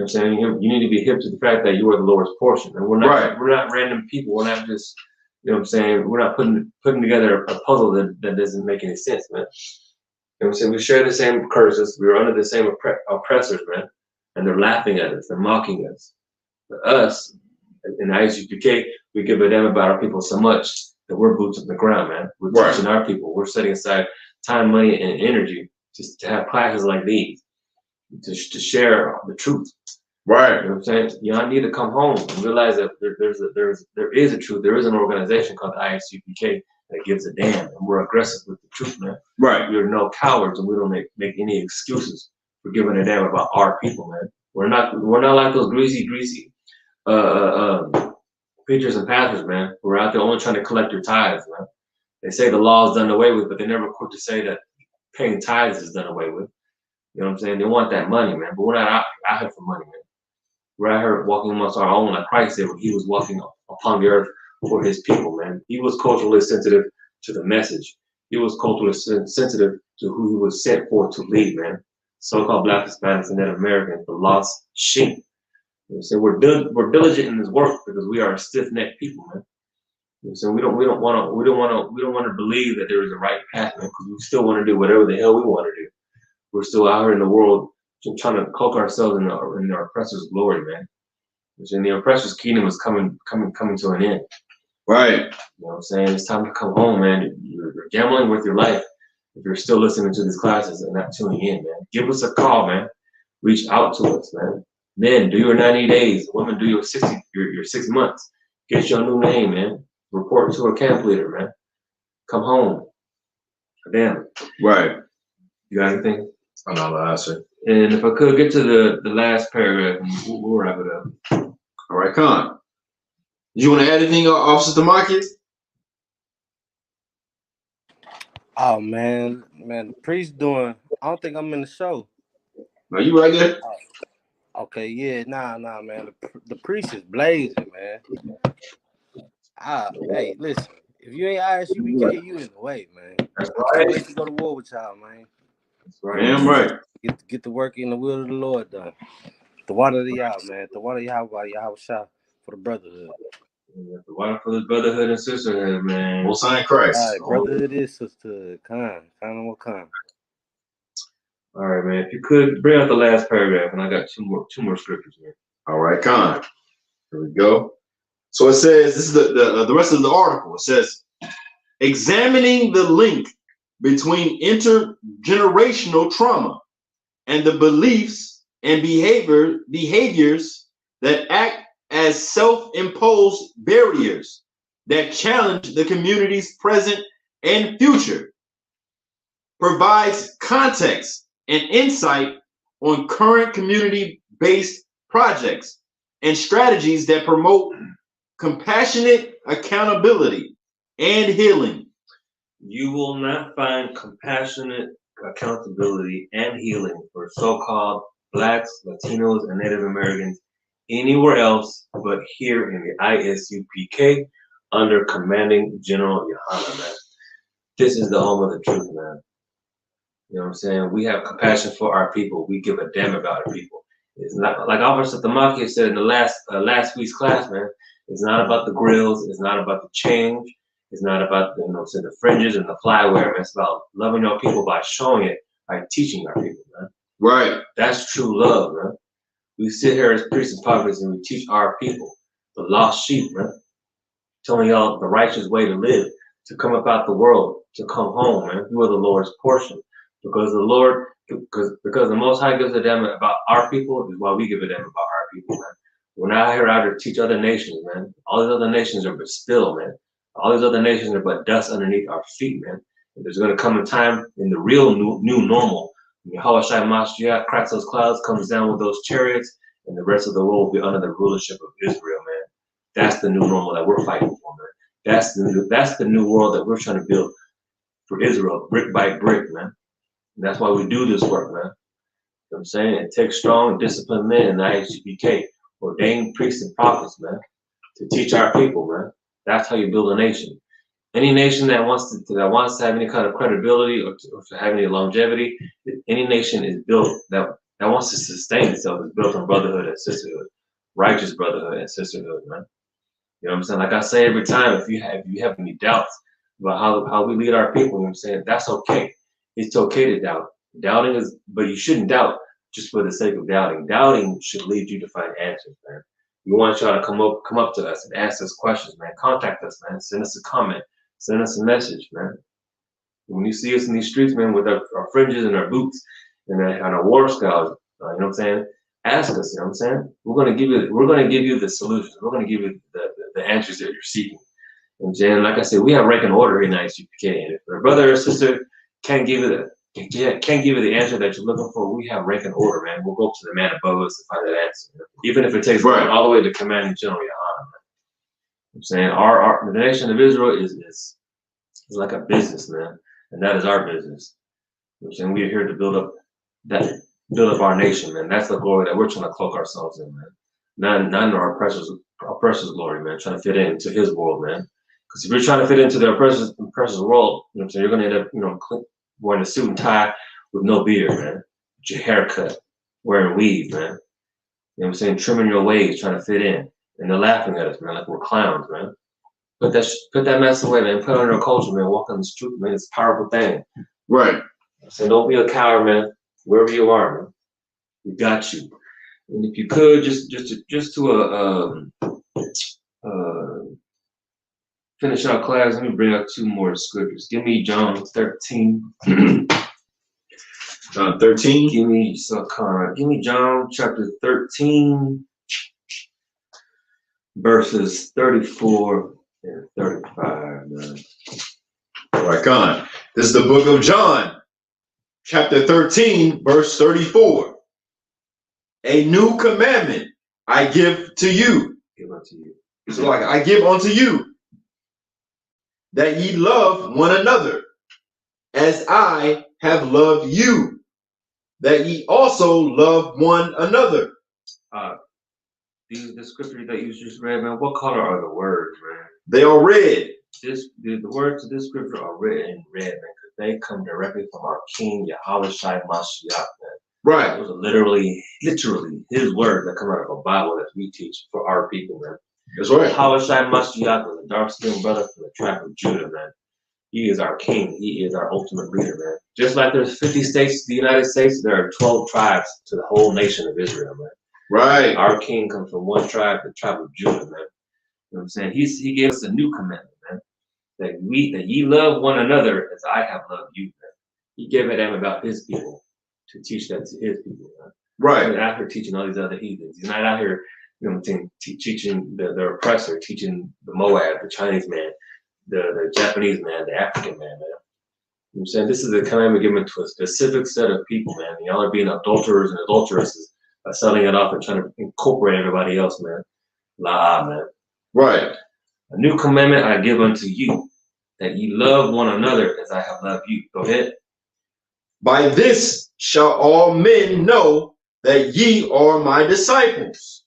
know what I'm saying? You need to be hip to the fact that you are the Lord's portion. And we're not random people. We're not just, you know what I'm saying? We're not putting together a puzzle that doesn't make any sense, man. You know what I'm saying? We share the same curses. We're under the same oppressors, man. And they're laughing at us. They're mocking us. But us, in I.S.U.P.K, we give a damn about our people so much that we're boots on the ground, man. We're teaching our people. We're setting aside time, money, and energy just to have classes like these, to share the truth. Right. You know what I'm saying? Y'all need to come home and realize that there is a truth. There is an organization called the I.S.U.P.K that gives a damn, and we're aggressive with the truth, man. Right. We're no cowards, and we don't make any excuses for giving a damn about our people, man. We're not like those greasy preachers and pastors, man. We're out there only trying to collect your tithes, man. They say the law is done away with, but they never quick to say that paying tithes is done away with. You know what I'm saying? They want that money, man. But we're not out here for money, man. We're out here walking amongst our own, like Christ did when he was walking upon the earth for his people, man. He was culturally sensitive to the message. He was culturally sensitive to who he was sent for to lead, man. So-called Black, Hispanics, and Native Americans, the lost sheep. You know, so we're diligent in this work because we are a stiff-necked people, man. You know, so we don't want to believe that there is a right path, man, because we still want to do whatever the hell we want to do. We're still out here in the world trying to cloak ourselves in our oppressor's glory, man. And the oppressor's kingdom is coming to an end. Right. You know what I'm saying? It's time to come home, man. You're gambling with your life if you're still listening to these classes and not tuning in, man. Give us a call, man. Reach out to us, man. Men, do your 90 days. Women, do your 6 months. Get your new name, man. Report to a camp leader, man. Come home. Damn. Right. You got anything? I'm not allowed to answer. And if I could get to the last paragraph, we'll wrap it up. All right, Con. You want to add anything, Officer DeMarcus? Oh man, the priest doing. I don't think I'm in the show. Are you right there? Okay, yeah, nah, man. The priest is blazing, man. Hey, listen. If you ain't I.S.U.P.K, you in the way, man. That's I can't wait to go to war with y'all, man. That's right. Damn right. Get the work in the will of the Lord done. The water of the Yah, man. The water of Yahweh Shah for the brotherhood. Yeah, the water for the brotherhood and sisterhood, man. Most High Christ. All right, brotherhood is sisterhood. Kind of what kind. All right, man. If you could bring out the last paragraph, and I got two more scriptures, man. All right, Con. Here we go. So it says, this is the rest of the article. It says, examining the link between intergenerational trauma and the beliefs and behaviors that act as self-imposed barriers that challenge the community's present and future, provides context and insight on current community-based projects and strategies that promote compassionate accountability and healing. You will not find compassionate accountability and healing for so-called Blacks, Latinos, and Native Americans anywhere else but here in the ISUPK under Commanding General Yohana, man. This is the home of the truth, man. You know what I'm saying? We have compassion for our people. We give a damn about our people. It's not like Officer Tamaki said in the last week's class, man. It's not about the grills. It's not about the change. It's not about the fringes and the flyware. It's about loving our people by showing it, by teaching our people, man. Right. That's true love, man. We sit here as priests and prophets and we teach our people, the lost sheep, man. Telling y'all the righteous way to live, to come about the world, to come home, man. You are the Lord's portion. Because the Most High gives a damn about our people is why we give a damn about our people, man. We're not here out to teach other nations, man. All these other nations are but still, man. All these other nations are but dust underneath our feet, man. And there's going to come a time in the real new normal when Yahweh Shai Mashiach cracks those clouds, comes down with those chariots, and the rest of the world will be under the rulership of Israel, man. That's the new normal that we're fighting for, man. That's the new world that we're trying to build for Israel, brick by brick, man. And that's why we do this work, man. You know what I'm saying? It takes strong, disciplined men in the I.S.U.P.K, ordained priests and prophets, man, to teach our people, man. That's how you build a nation. Any nation that wants to have any kind of credibility or to have any longevity, any nation is built that wants to sustain itself is built on brotherhood and sisterhood, righteous brotherhood and sisterhood, man. You know what I'm saying? Like I say every time, if you have any doubts about how we lead our people, you know what I'm saying? That's okay. It's okay to doubt. Doubting is, but you shouldn't doubt just for the sake of doubting. Doubting should lead you to find answers, man. We want y'all to come up to us and ask us questions, man. Contact us, man. Send us a comment. Send us a message, man. When you see us in these streets, man, with our fringes and our boots and our war scouts, you know what I'm saying? Ask us, you know what I'm saying? We're gonna give you the solutions. We're gonna give you the answers that you're seeking. And Jen, like I said, we have rank and order in I.S.U.P.K. And if a brother or sister can't give you the answer that you're looking for, we have rank and order, man. We'll go up to the man above us to find that answer. Even if it takes all the way to Commanding General Yohana, man. I'm saying the nation of Israel is It's like a business, man. And that is our business. You know what I'm saying? We're here to build up our nation, man. That's the glory that we're trying to cloak ourselves in, man. Not in our oppressor's glory, man. Trying to fit into his world, man. Because if you're trying to fit into the oppressor's world, you know what I'm saying, you're gonna end up, wearing a suit and tie with no beard, man. With your haircut, wearing weave, man. You know what I'm saying? Trimming your waves, trying to fit in. And they're laughing at us, man, like we're clowns, man. Put that mess away, man. Put it on your culture, man. Walk on the street, man. It's a powerful thing. Right. So don't be a coward, man. Wherever you are, man. We got you. And if you could, just to finish our class, let me bring up 2 more scriptures. Give me John 13. John 13. Give me John chapter 13, verses 34 and 35, man. All right, Con. This is the book of John, chapter 13, verse 34. A new commandment I give to you. Give unto you. So like I give unto you, that ye love one another, as I have loved you, that ye also love one another. The scripture that you just read, man, what color are the words, man? They are red. The words of this scripture are written in red, man, because they come directly from our King Yahushua Mashiach, man. Right. Those are literally his words that come out of a Bible that we teach for our people, man. That's right. Yahushua Mashiach was a dark-skinned brother from the tribe of Judah, man. He is our king. He is our ultimate leader, man. Just like there's 50 states to the United States, there are 12 tribes to the whole nation of Israel, man. Right. Our king comes from one tribe, the tribe of Judah, man. You know what I'm saying? He gave us a new commandment, man. That ye love one another as I have loved you, man. He gave it them about his people to teach that to his people, man. Right. He's not out here teaching all these other heathens. He's not out here, you know what I'm saying, teaching the oppressor, teaching the Moab, the Chinese man, the Japanese man, the African man, man. You know what I'm saying? This is a commandment given to a specific set of people, man. And y'all are being adulterers and adulteresses by selling it off and trying to incorporate everybody else, man. Man. Right. A new commandment I give unto you, that ye love one another as I have loved you. Go ahead. By this shall all men know that ye are my disciples,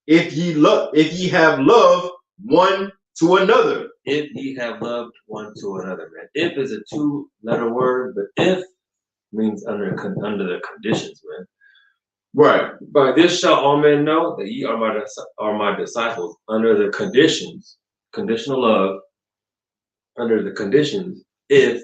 if ye have love one to another. If ye have loved one to another, man. If is a 2-letter word, but if means under the conditions, man. Right. By this shall all men know that ye are my disciples, under the conditions, conditional love, under the conditions, if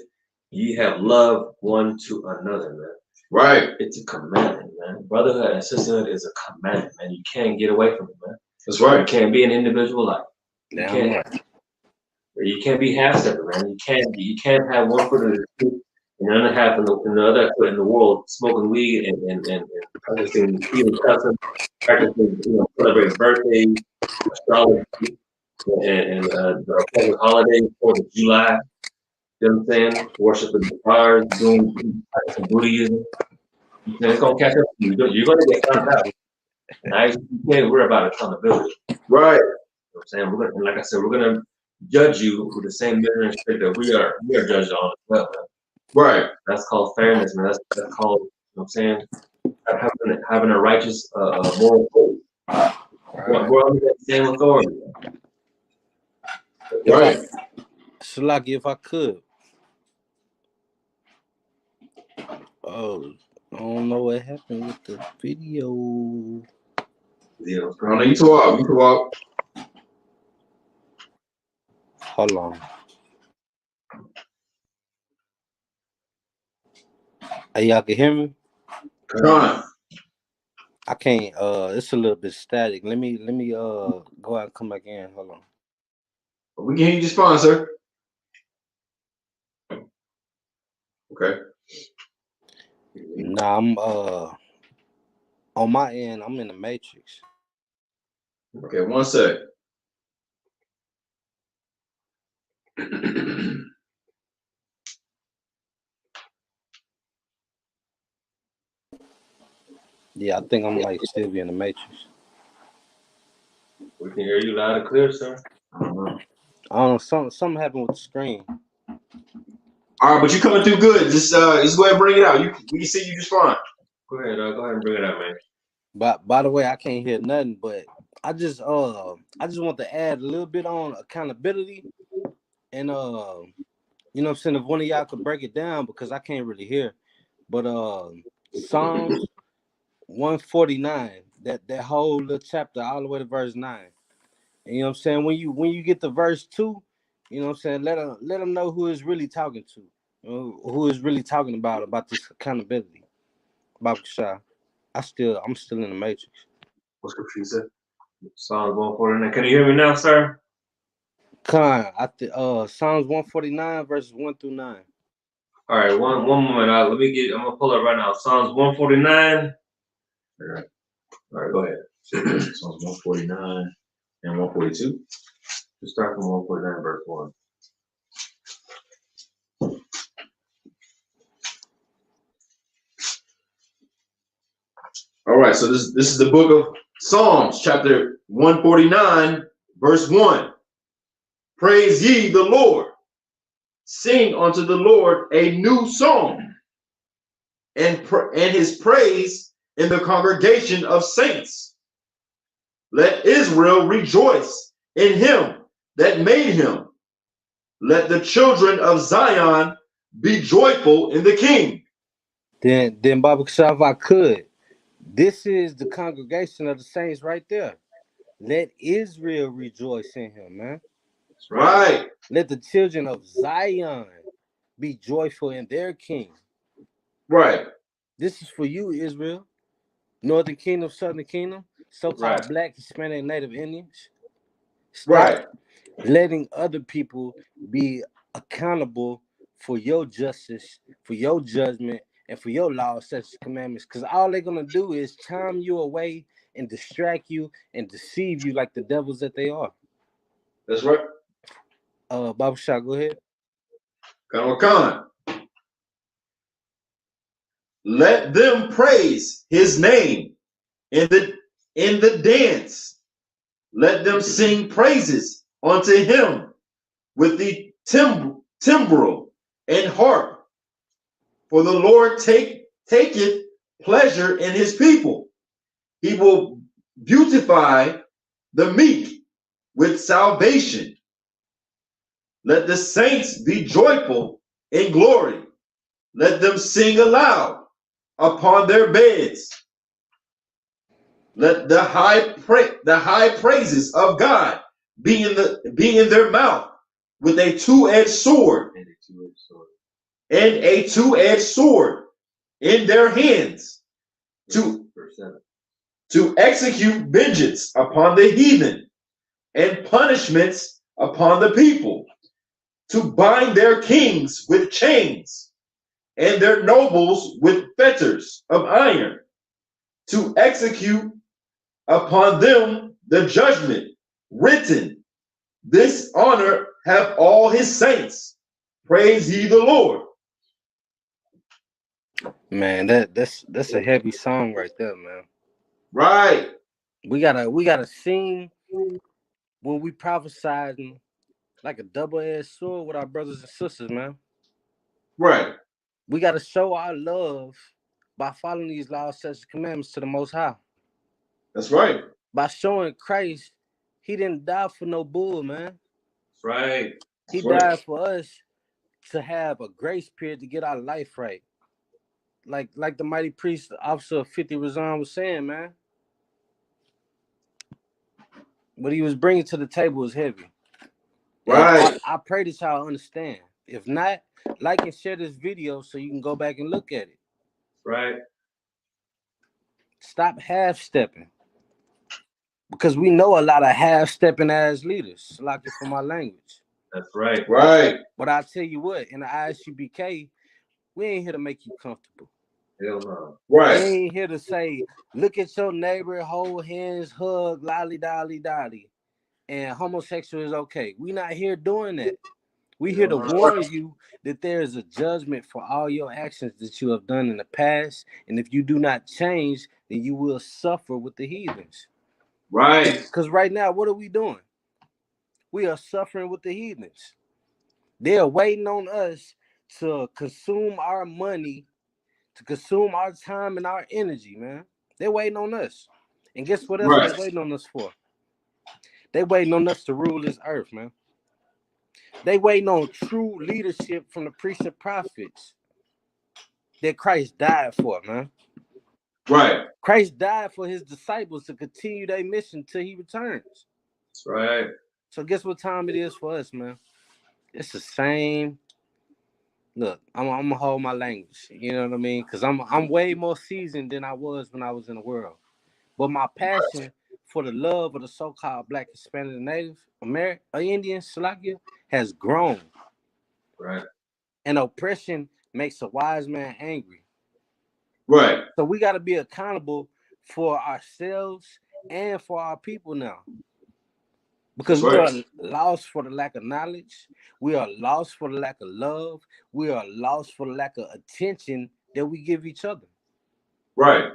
ye have loved one to another, man. Right. It's a commandment, man. Brotherhood and sisterhood is a commandment, man. You can't get away from it, man. That's right. You can't be an individual life. You can't be half separate, man. You can't have one foot in the street and the other half in the other foot in the world, smoking weed and practicing even cussing, practicing, celebrating birthdays, astrology, and the holidays, 4th of July. You know what I'm saying? Worshiping the stars, doing some Buddhism. It's gonna catch up to you. You're gonna get found out. And I.S.U.P.K, we're about accountability. Right. You know what I'm saying? Like I said, we're gonna judge you with the same measure and spirit that we are judged on as well, man. Right. That's called fairness, man. That's called, you know what I'm saying, having a righteous moral code. We're under that same authority. Right. Shalaki, if I could. Oh, I don't know what happened with the video. Yeah, no, you talk. Hold on. Hey, y'all can hear me? John. I can't. It's a little bit static. Let me go out and come back in. Hold on. We can hear you just fine, sir. Okay. Nah, I'm on my end. I'm in the matrix. Okay, one sec. Yeah, I think I'm like still be in the matrix. We can hear you loud and clear, sir. I don't know. Something happened with the screen. All right, but you coming through good. Just go ahead and bring it out. We can see you just fine. Go ahead and bring it out, man. But by the way, I can't hear nothing. But I just want to add a little bit on accountability, and you know what I'm saying, if one of y'all could break it down because I can't really hear. But Psalms 149, that whole little chapter all the way to verse 9. And you know what I'm saying? When you get to verse 2, you know what I'm saying, let them know who is really talking to. Who is really talking about this accountability. Baba Shah. I'm still in the matrix. What scripture you said? Psalms 149. Can you hear me now, sir? Khan, Psalms 149 verses 1 through 9. All right, one moment. I'm gonna pull it right now. Psalms 149. All right, go ahead. Psalms 149 and 142. Just start from 149 verse 1. All right, so this is the book of Psalms, chapter 149, verse 1. Praise ye the Lord. Sing unto the Lord a new song, and his praise in the congregation of saints. Let Israel rejoice in him that made him. Let the children of Zion be joyful in the King. Then Baba Shah, if I could, this is the congregation of the saints right there. Let Israel rejoice in him, man. That's right. Let the children of Zion be joyful in their king. Right. This is for you, Israel. Northern Kingdom, Southern Kingdom, so-called Black, Hispanic, Native Indians. Stop letting other people be accountable for your justice, for your judgment, and for your laws, such as commandments. Because all they're going to do is charm you away and distract you and deceive you like the devils that they are. That's right. Baba Shah, go ahead. Khan. Let them praise his name in the dance. Let them sing praises unto him with the timbrel and harp. For the Lord taketh pleasure in his people. He will beautify the meek with salvation. Let the saints be joyful in glory. Let them sing aloud upon their beds. Let the high praises of God be in their mouth with a two-edged sword, and a two-edged sword in their hands to execute vengeance upon the heathen and punishments upon the people, to bind their kings with chains and their nobles with fetters of iron, to execute upon them the judgment written. This honor have all his saints. Praise ye the Lord. Man, that's a heavy song right there, man. Right. We gotta sing when we prophesizing like a double-edged sword with our brothers and sisters, man. Right. We gotta show our love by following these laws, such commandments to the Most High. That's right. By showing Christ, he didn't die for no bull, man. That's right. He died for us to have a grace period to get our life right. Like the mighty priest, Officer 50 Razan was saying, man. What he was bringing to the table was heavy. Right. I pray that y'all understand. If not, like and share this video so you can go back and look at it. Right. Stop half-stepping. Because we know a lot of half-stepping ass leaders. Like it for my language. That's right. Right. But I'll tell you what, in the I.S.U.P.K, we ain't here to make you comfortable. Hell no. Right. We ain't here to say, look at your neighbor, hold hands, hug, lolly dolly dolly, and homosexual is okay. We not here doing that. We here to warn you that there is a judgment for all your actions that you have done in the past, and if you do not change, then you will suffer with the heathens. Right. Because right now, what are we doing? We are suffering with the heathens. They are waiting on us to consume our money, to consume our time and our energy, man. They waiting on us. And guess what else Right. they waiting on us for? They waiting on us to rule this earth, man. They waiting on true leadership from the priests and prophets that Christ died for, man. Right. Christ died for his disciples to continue their mission till he returns. That's right. So guess what time it is for us, man? It's the same. Look, I'm gonna hold my language. You know what I mean? Because I'm way more seasoned than I was when I was in the world. But my passion for the love of the so-called Black, Hispanic, and Native American, Indian, Salakia, has grown. Right. And oppression makes a wise man angry. Right. So we got to be accountable for ourselves and for our people now. Because we are lost for the lack of knowledge. We are lost for the lack of love. We are lost for the lack of attention that we give each other. Right.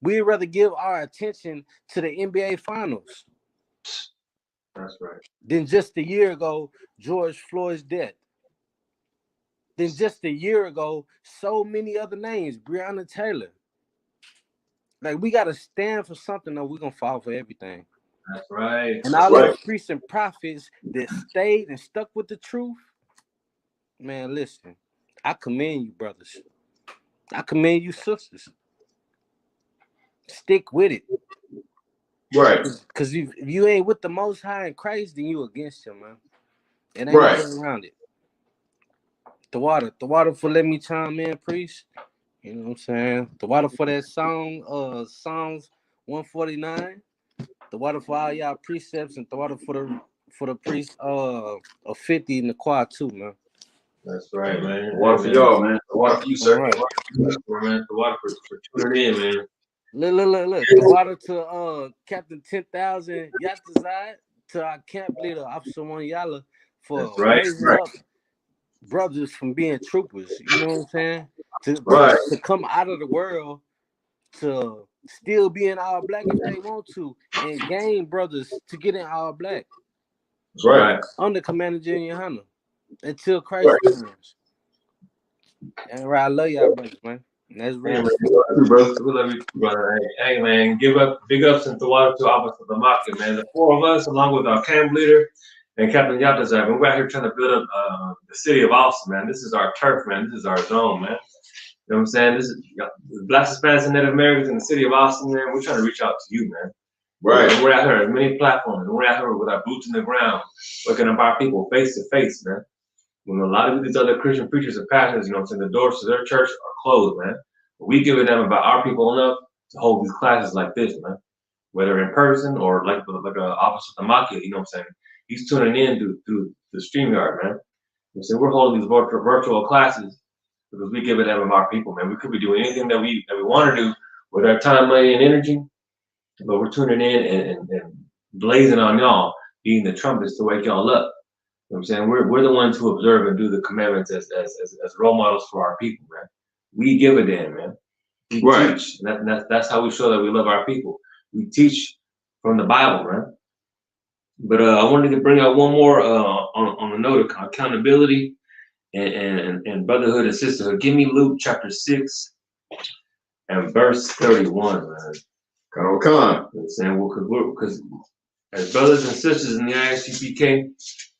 We'd rather give our attention to the NBA Finals. That's right. Than just a year ago, George Floyd's death. Than just a year ago, so many other names, Breonna Taylor. Like, we got to stand for something or we're going to fall for everything. That's right. And all those priests and prophets that stayed and stuck with the truth, man, listen, I commend you, brothers. I commend you, sisters. Stick with it. Right. Because if you ain't with the Most High in Christ, then you against him, man. It ain't no way around it. The water for let me chime in, priest. You know what I'm saying? The water for that song, Psalms 149. The water for all y'all precepts, and the water for the priest of 50 in the choir too, man. That's right, man. The water for y'all, man. The water for you, sir. Right. The water for tuning in, man. Look. The water to Captain 10,000 Yatazai, to our camp leader, Officer One Yala, for raising up brothers from being troopers. You know what I'm saying? To come out of the world to still be in all black if they want to, and gain brothers to get in all black. That's right. Under Commander Junior Hunter until Christ returns. And I love y'all, brothers, man. And that's real. We love you, brother. Hey, man, big ups and water to Officer the Market, man. The four of us, along with our camp leader and Captain Yatazar, we're out here trying to build up the city of Austin, man. This is our turf, man. This is our zone, man. You know what I'm saying? This is Black, Hispanics, and Native Americans in the city of Austin, man. We're trying to reach out to you, man. Right. And we're out here on many platforms. And we're out here with our boots in the ground, looking at our people face to face, man. When a lot of these other Christian preachers and pastors, you know what I'm saying, the doors to their church are closed, man. But we give them about our people enough to hold these classes like this, man. Whether in person or like Officer Tamaki, you know what I'm saying? He's tuning in through the StreamYard, man. You know, so we're holding these virtual classes because we give it them our people, man. We could be doing anything that we want to do with our time, money, and energy, but we're tuning in and blazing on y'all, beating the trumpets to wake y'all up. You know what I'm saying? We're the ones who observe and do the commandments as role models for our people, man. We give a damn, man. We teach. And that's how we show that we love our people. We teach from the Bible, man. But I wanted to bring out one more on the note of accountability and brotherhood and sisterhood. Give me Luke chapter 6 and verse 31, man. Come. You know what I'm saying? Because as brothers and sisters in the I.S.U.P.K,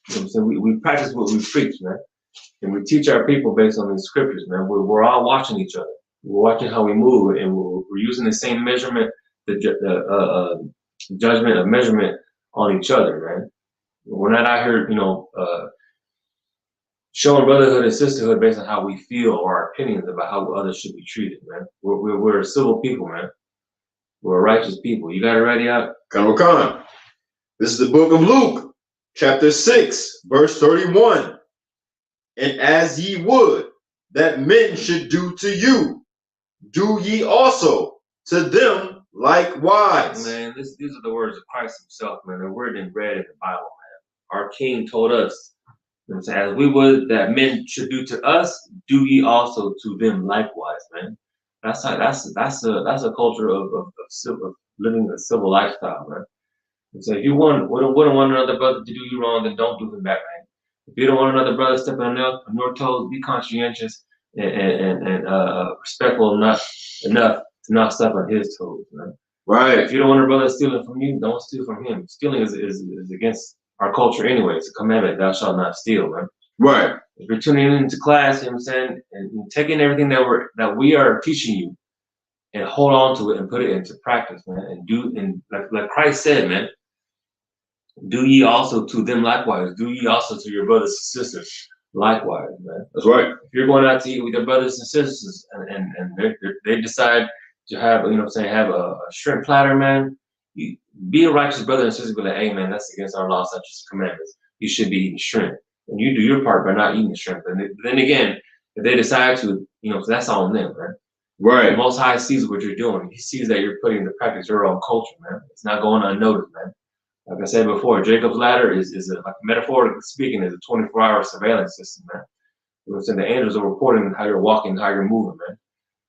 you know what I'm saying, we practice what we preach, man. And we teach our people based on these scriptures, man. We're all watching each other. We're watching how we move, and we're using the same measurement, the judgment of measurement on each other, man. We're not out here, showing brotherhood and sisterhood based on how we feel or our opinions about how others should be treated, man. We're a civil people, man. We're a righteous people. You got it ready out? Come. This is the book of Luke, chapter 6, verse 31. And as ye would that men should do to you, do ye also to them likewise. Man, these are the words of Christ himself, man. They're written and read in the Bible, man. Our King told us, you know what I'm saying, as we would that men should do to us, do ye also to them likewise, man. That's a culture of living a civil lifestyle, man. And so if you want one another brother to do you wrong, then don't do him back, man. If you don't want another brother stepping on your toes, be conscientious and respectful enough to not step on his toes, man. Right. If you don't want a brother stealing from you, don't steal from him. Stealing is against our culture anyway. It's a commandment, thou shalt not steal, man. Right. If you're tuning into class, you know what I'm saying, and taking everything that we are teaching you and hold on to it and put it into practice, man. And like Christ said, man, do ye also to them likewise. Do ye also to your brothers and sisters likewise, man. That's right. If you're going out to eat with your brothers and sisters and they decide to have, you know what I'm saying, have a shrimp platter, man, you be a righteous brother and sister, be like, hey, man, that's against our law, statutes, commandments. You should be eating shrimp. And you do your part by not eating the shrimp. And then again, if they decide to, you know, that's on them, man. Right. The Most High sees what you're doing. He sees that you're putting into practice your own culture, man. It's not going unnoticed, man. Like I said before, Jacob's ladder is like metaphorically speaking, is a 24-hour surveillance system, man. You know what I'm saying? The angels are recording how you're walking, how you're moving, man.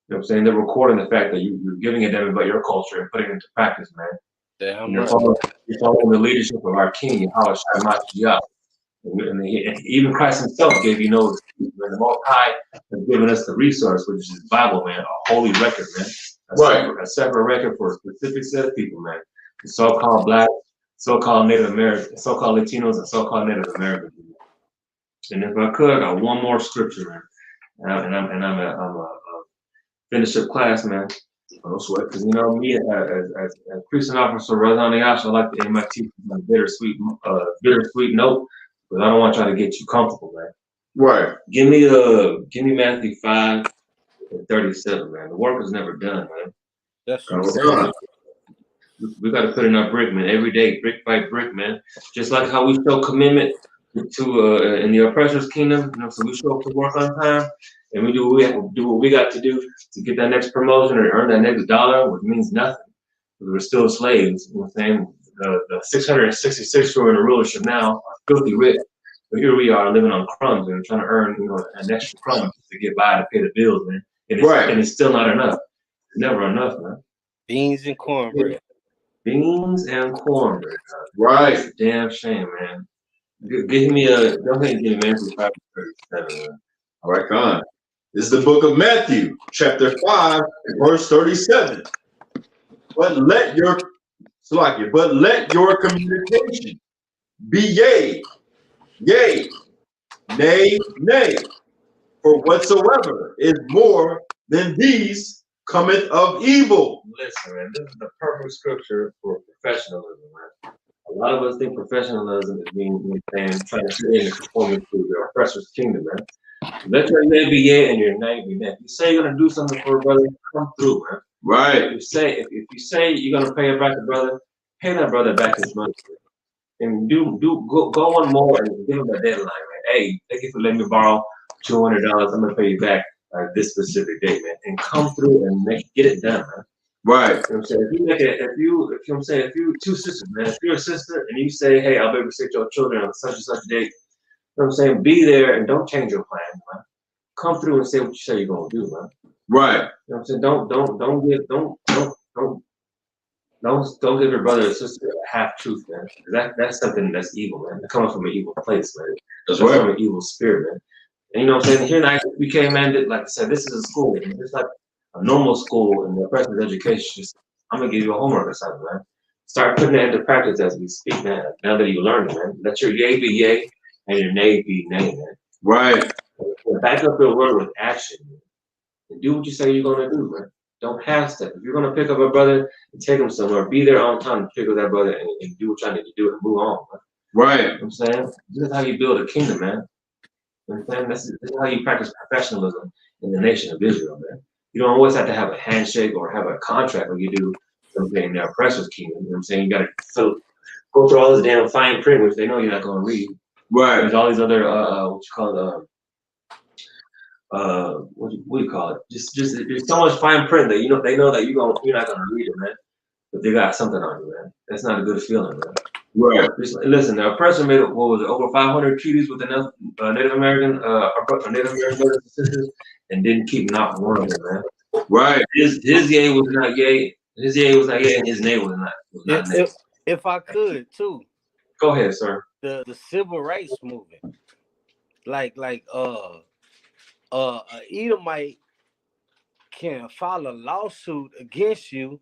You know what I'm saying? They're recording the fact that you're giving a damn about your culture and putting it into practice, man. Damn You're right. following the leadership of our King, I.S.U.P.K. And even Christ himself gave you notice. When the Most High has given us the resource, which is the Bible, man, a holy record, man. A separate record for a specific set of people, man. The so-called black, so-called Native American, so-called Latinos, and so-called Native Americans. And if I could, I got one more scripture, man. And I'm a finish up class, man. No sweat. Because you know me, as Christian officer Razan Yash, I like to end my teaching on a bittersweet note, because I don't want to try to get you comfortable, man. Right. Give me Matthew 5:37, man. The work is never done, man. That's We got to put in our brick, man, every day, brick by brick, man. Just like how we show commitment to in the oppressor's kingdom, you know, so we show up to work on time, and we do what we got to do to get that next promotion or earn that next dollar, which means nothing. We're still slaves. You know what I'm saying? The 666 who are in the rulership now are filthy rich. But here we are living on crumbs and trying to earn, you know, an extra crumb to get by to pay the bills, man. And it's still not enough. It's never enough, man. beans and cornbread. Beans and cornbread. Right. It's a damn shame, man. Give me go ahead and give me Matthew 5:37, man. All right, Con. This is the book of Matthew, chapter 5, verse 37. But let your communication be yea, yea, nay, nay. For whatsoever is more than these cometh of evil. Listen, man, this is the perfect scripture for professionalism, man. A lot of us think professionalism is being trying to fit in and conforming to the oppressor's kingdom, man. Let your nay be yea and your nay be nay. If you say you're gonna do something for a brother, come through, man. Right. If you say you're gonna pay back a brother, pay that brother back his money. And go on more and give him a deadline, man. Hey, thank you for letting me borrow $200. I'm gonna pay you back this specific date, man. And come through and get it done, man. Right. You know what I'm saying? If you two sisters, man, if you're a sister and you say, hey, I'll babysit your children on such and such a date, you know what I'm saying? Be there and don't change your plan, man. Come through and say what you say you're gonna do, man. Right. You know what I'm saying? Don't give your brother or sister a half truth, man. That's something that's evil, man. It's coming from an evil place, man. That's right. From an evil spirit, man. And you know what I'm saying? Here in I.S.U.P.K, man, like I said, this is a school, man. It's like a normal school in the oppressor's education. I'm gonna give you a homework or something, man. Start putting it into practice as we speak, man. Now that you learn it, man. Let your yay be yay and your nay be nay, man. Right. Back up your word with action, man. And do what you say you're gonna do, man. Don't half step. If you're gonna pick up a brother and take him somewhere, be there on time to pick up that brother and do what you need to do and move on, man. Right. You know what I'm saying? This is how you build a kingdom, man. You know what I'm saying? This is how you practice professionalism in the nation of Israel, man. You don't always have to have a handshake or have a contract like you do something in the oppressor's kingdom. You know what I'm saying? You gotta go through all this damn fine print, which they know you're not gonna read. Right. There's all these other what do you call it? Just there's so much fine print that they know that you're not gonna read it, man. But they got something on you, man. That's not a good feeling, man. Right. Listen, the oppressor made over 500 treaties with the Native American brothers and sisters, and didn't keep not one of them, man. Right. His yay was not yay. His yay was not yay, and his nay was not nay. If I could too. Go ahead, sir. The civil rights movement. like a Edomite can file a lawsuit against you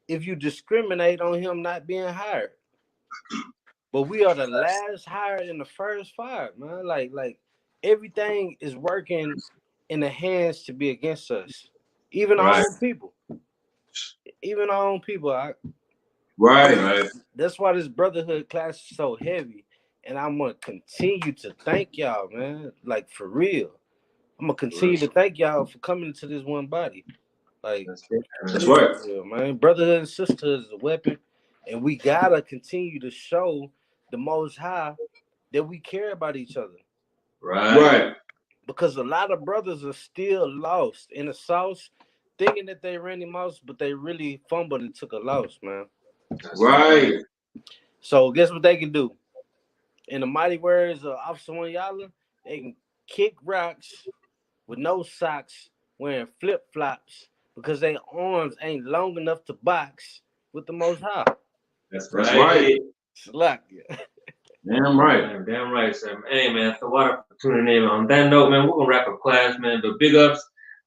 if you discriminate on him not being hired. But we are the last hired and the first fired, man. Like everything is working in the hands to be against us. Even our own people. Even our own people. Right. That's why this brotherhood class is so heavy. And I'm gonna continue to thank y'all, man. Like for real. I'm gonna continue to thank y'all for coming to this one body. Like that's right, real, man. Brotherhood and sisterhood is a weapon, and we gotta continue to show the Most High that we care about each other. Right. Because a lot of brothers are still lost in the sauce, thinking that they ran him out, but they really fumbled and took a loss, man. Right. So guess what they can do? In the mighty words of Officer Wanyala, they can kick rocks with no socks, wearing flip-flops, because their arms ain't long enough to box with the Most High. That's right. Slack. Damn right. Damn right, sir. Hey, man, so what for tuning in. On that note, man, we're going to wrap up class, man. But big ups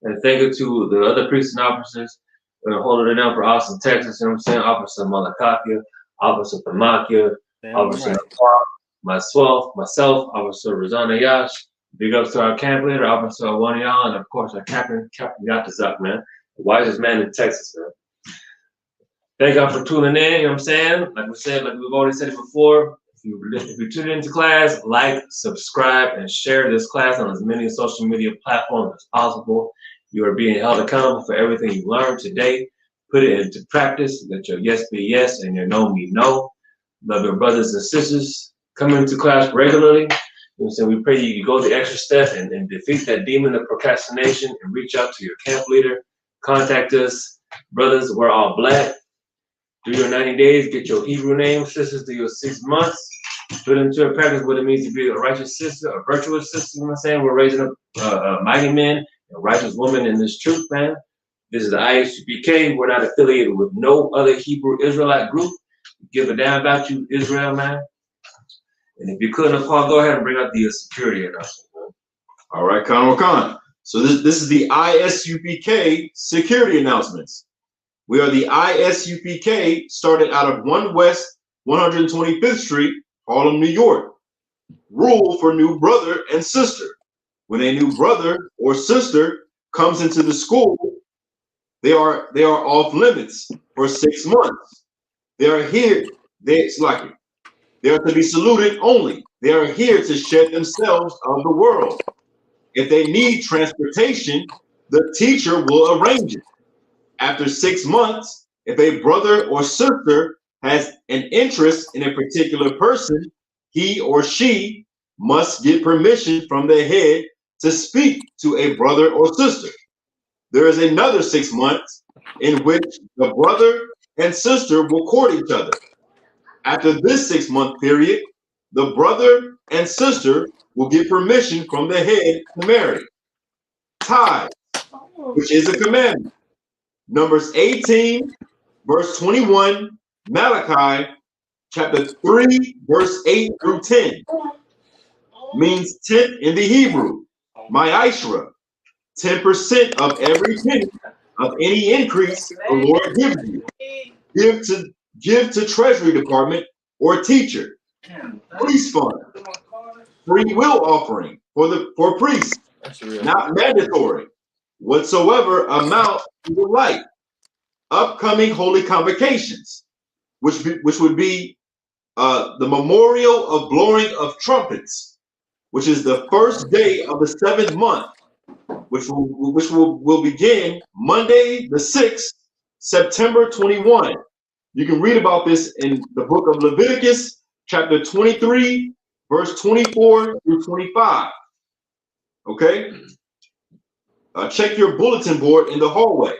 and thank you to the other priests and officers holding it down for Austin, Texas. You know what I'm saying? Officer Malakakia, Officer Tamakia, Officer Nakwa, myself, Officer Razana Yash. Big ups to our camp leader, Officer Wanyal, and of course our captain, Captain Yatazak, man. The wisest man in Texas, man. Thank y'all for tuning in, you know what I'm saying? Like we said, like we've already said it before, if you tune into class, like, subscribe, and share this class on as many social media platforms as possible. You are being held accountable for everything you learned today. Put it into practice. Let your yes be yes and your no be no. Love your brothers and sisters. Come into class regularly. You know what I'm saying? We pray you go the extra step and defeat that demon of procrastination and reach out to your camp leader. Contact us. Brothers, we're all black. Do your 90 days, get your Hebrew name. Sisters, do your 6 months. Put into practice what it means to be a righteous sister, a virtuous sister. You know what I'm saying? We're raising up mighty men and righteous women in this truth, man. This is the I.S.U.P.K. We're not affiliated with no other Hebrew Israelite group. Give a damn about you, Israel, man. And if you couldn't, Paul, go ahead and bring up the security announcement, man. All right, Khan. So this is the I.S.U.P.K. security announcements. We are the I.S.U.P.K. started out of 1 West 125th Street, Harlem, New York. Rule for new brother and sister. When a new brother or sister comes into the school, they are off limits for 6 months. They are here. They are to be saluted only. They are here to shed themselves of the world. If they need transportation, the teacher will arrange it. After 6 months, if a brother or sister has an interest in a particular person, he or she must get permission from the head to speak to a brother or sister. There is another 6 months in which the brother and sister will court each other. After this 6-month period, the brother and sister will get permission from the head to marry. Tithes, which is a commandment. Numbers 18, verse 21, Malachi, chapter 3, verse 8 through 10, means 10 in the Hebrew, Ma'ishra, 10% of every penny of any increase the Lord gives you. Give to Treasury Department or teacher. Priest fund, free will offering for priests, not mandatory. Whatsoever amount you would like. Upcoming holy convocations, which would be the memorial of blowing of trumpets, which is the first day of the 7th month, which will begin Monday the 6th, September 21. You can read about this in the book of Leviticus, chapter 23, verse 24 through 25. Okay? Check your bulletin board in the hallway.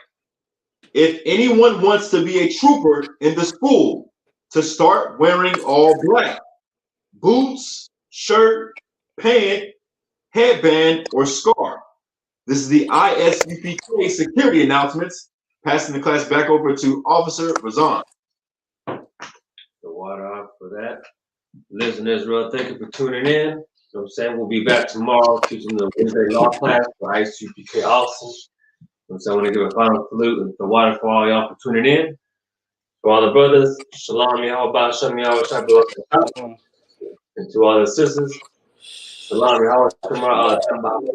If anyone wants to be a trooper in the school, to start wearing all black, boots, shirt, pant, headband, or scarf. This is the I.S.U.P.K. security announcements. Passing the class back over to Officer Razan. The water off for that. Listen, Israel, thank you for tuning in. know what I'm saying? We'll be back tomorrow teaching the Wednesday law class for I.S.U.P.K. also. So I want to give a final salute and the water for all y'all for tuning in. For all the brothers, Shalom Yahweh Shem Yahweh Shabbat. And to all the sisters, Shalom Yahweh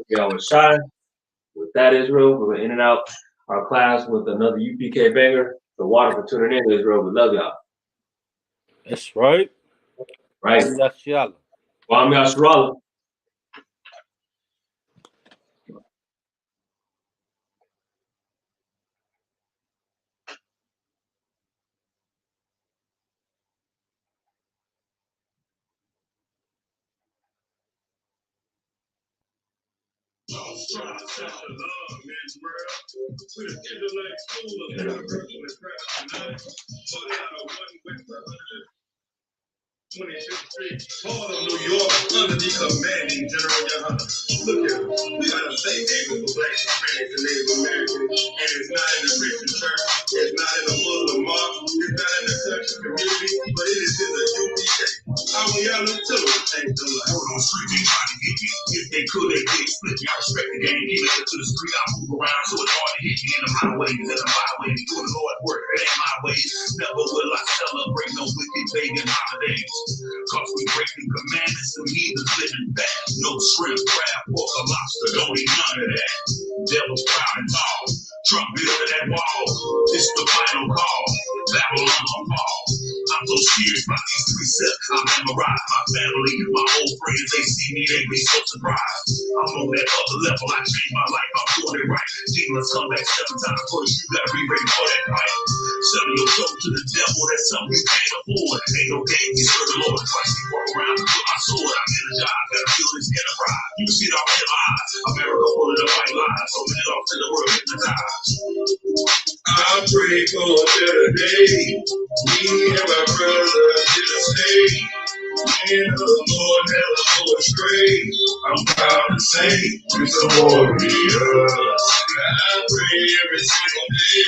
Yahweh Shai. With that, Israel, we're going to end it out our class with another UPK banger. The water for tuning in, Israel. We love y'all. That's right. Right. Wam Yasharallah. Part of New York under the commanding General Yohana. Look at it. We got a safe haven for Black, Hispanics, and Native Americans, and it's not in the Christian church, it's not in the Muslim mosque, it's not in the country community, but it is in the UPK. How we out of tiller to change the life. Hold on, street, they trying to get me. If they could, they did split me. I respect the game. He listen to the street, I move around, so it's hard to hit me in the highways and the byways. Do the Lord work, it ain't my ways. Never will I celebrate no wicked pagan holidays. Cause we breaking commandments, some heathens living back. No shrimp, crab, pork, or lobster, don't eat none of that. Devil's proud and tall, Trump building that wall. It's the final call, Babylon fall. I'm so serious about these precepts, I memorize my family, my old friends, they see me, they be so surprised. I'm on that other level, I changed my life, I'm doing it right. Demons come back 7 times first, you gotta be ready for that fight. Selling your soul to the devil, that's something you can't afford. Ain't no game, you serve the Lord twice, you walk around with my sword, I'm energized, gotta feel this enterprise. You can see it all in my eyes, America full of the white lies, so many off to the world hypnotized. I pray for a better day, me and my brother did a stay. And the Lord never go astray. I'm proud to say we're some warriors. I pray every single day.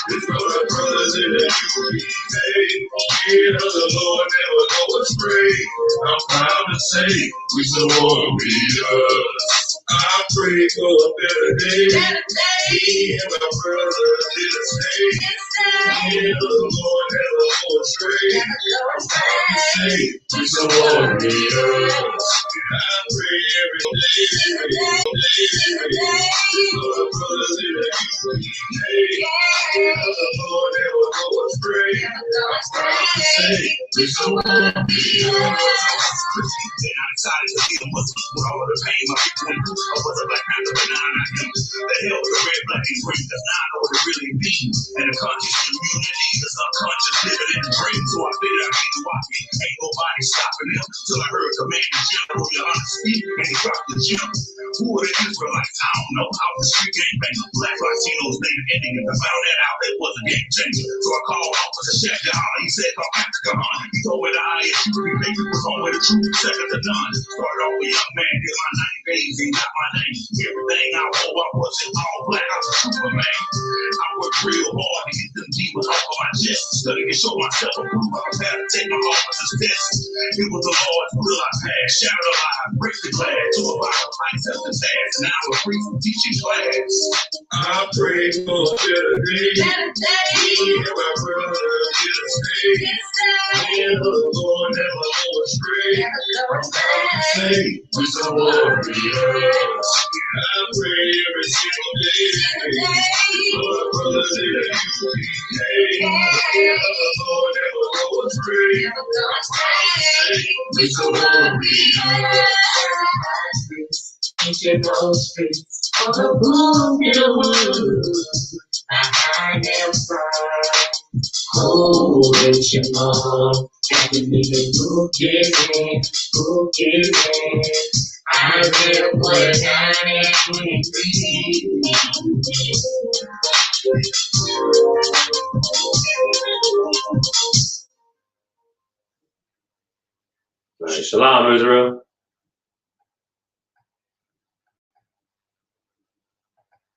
It's for the brothers in the UPK. And the Lord never go astray. I'm proud to say we're some warriors. I pray for a better day. Me and my brother did a stay. And the Lord never go astray. I'm proud to say we're some warriors. I pray every day. For the brothers in the UPK. And the Lord never go astray. I'm proud to say we're some warriors. I'm excited to be a Muslim with all of the pain my people went through. I was a Black Panther, but now I'm not him. The hell with the red, black, and green, because now I know what it really means. And the conscious community is unconscious living in the dream. So I figured I'd be the walking. Ain't nobody stopping him. Till I heard Commander General Yohana speak, and he dropped the gem. Who are the Israelites? I don't know. Out the street gang bang. Black Latinos, Native Indians. I found that out. It was a game changer. So I called Officer Shaq Yohana. He said, call Africa, huh? He told me the I.S.U.P.K was on with the truth, second to none. Started off a young man, did my 90 days, ain't got my name. Everything I owe, I wasn't all black, I was a Superman. I worked real hard to get them demons off of my chest. Study to show myself a proof I was had to take my officer's test. It was the Lord's will I passed, shattered alive, break the glass, to a Bible, I accept the task, and now I'm free from teaching class. I pray for a better day. Me and my brother did a stay. And the Lord never go astray. I'm proud to say we're some warriors. I pray every single day for the brothers in the UPK. And the Lord never go astray. I'm proud to say we're some warriors. Ancient rose streets for the boom in the woods. I am from holding your mom. Having me the book is in. I live what I Right. Shalom, Israel.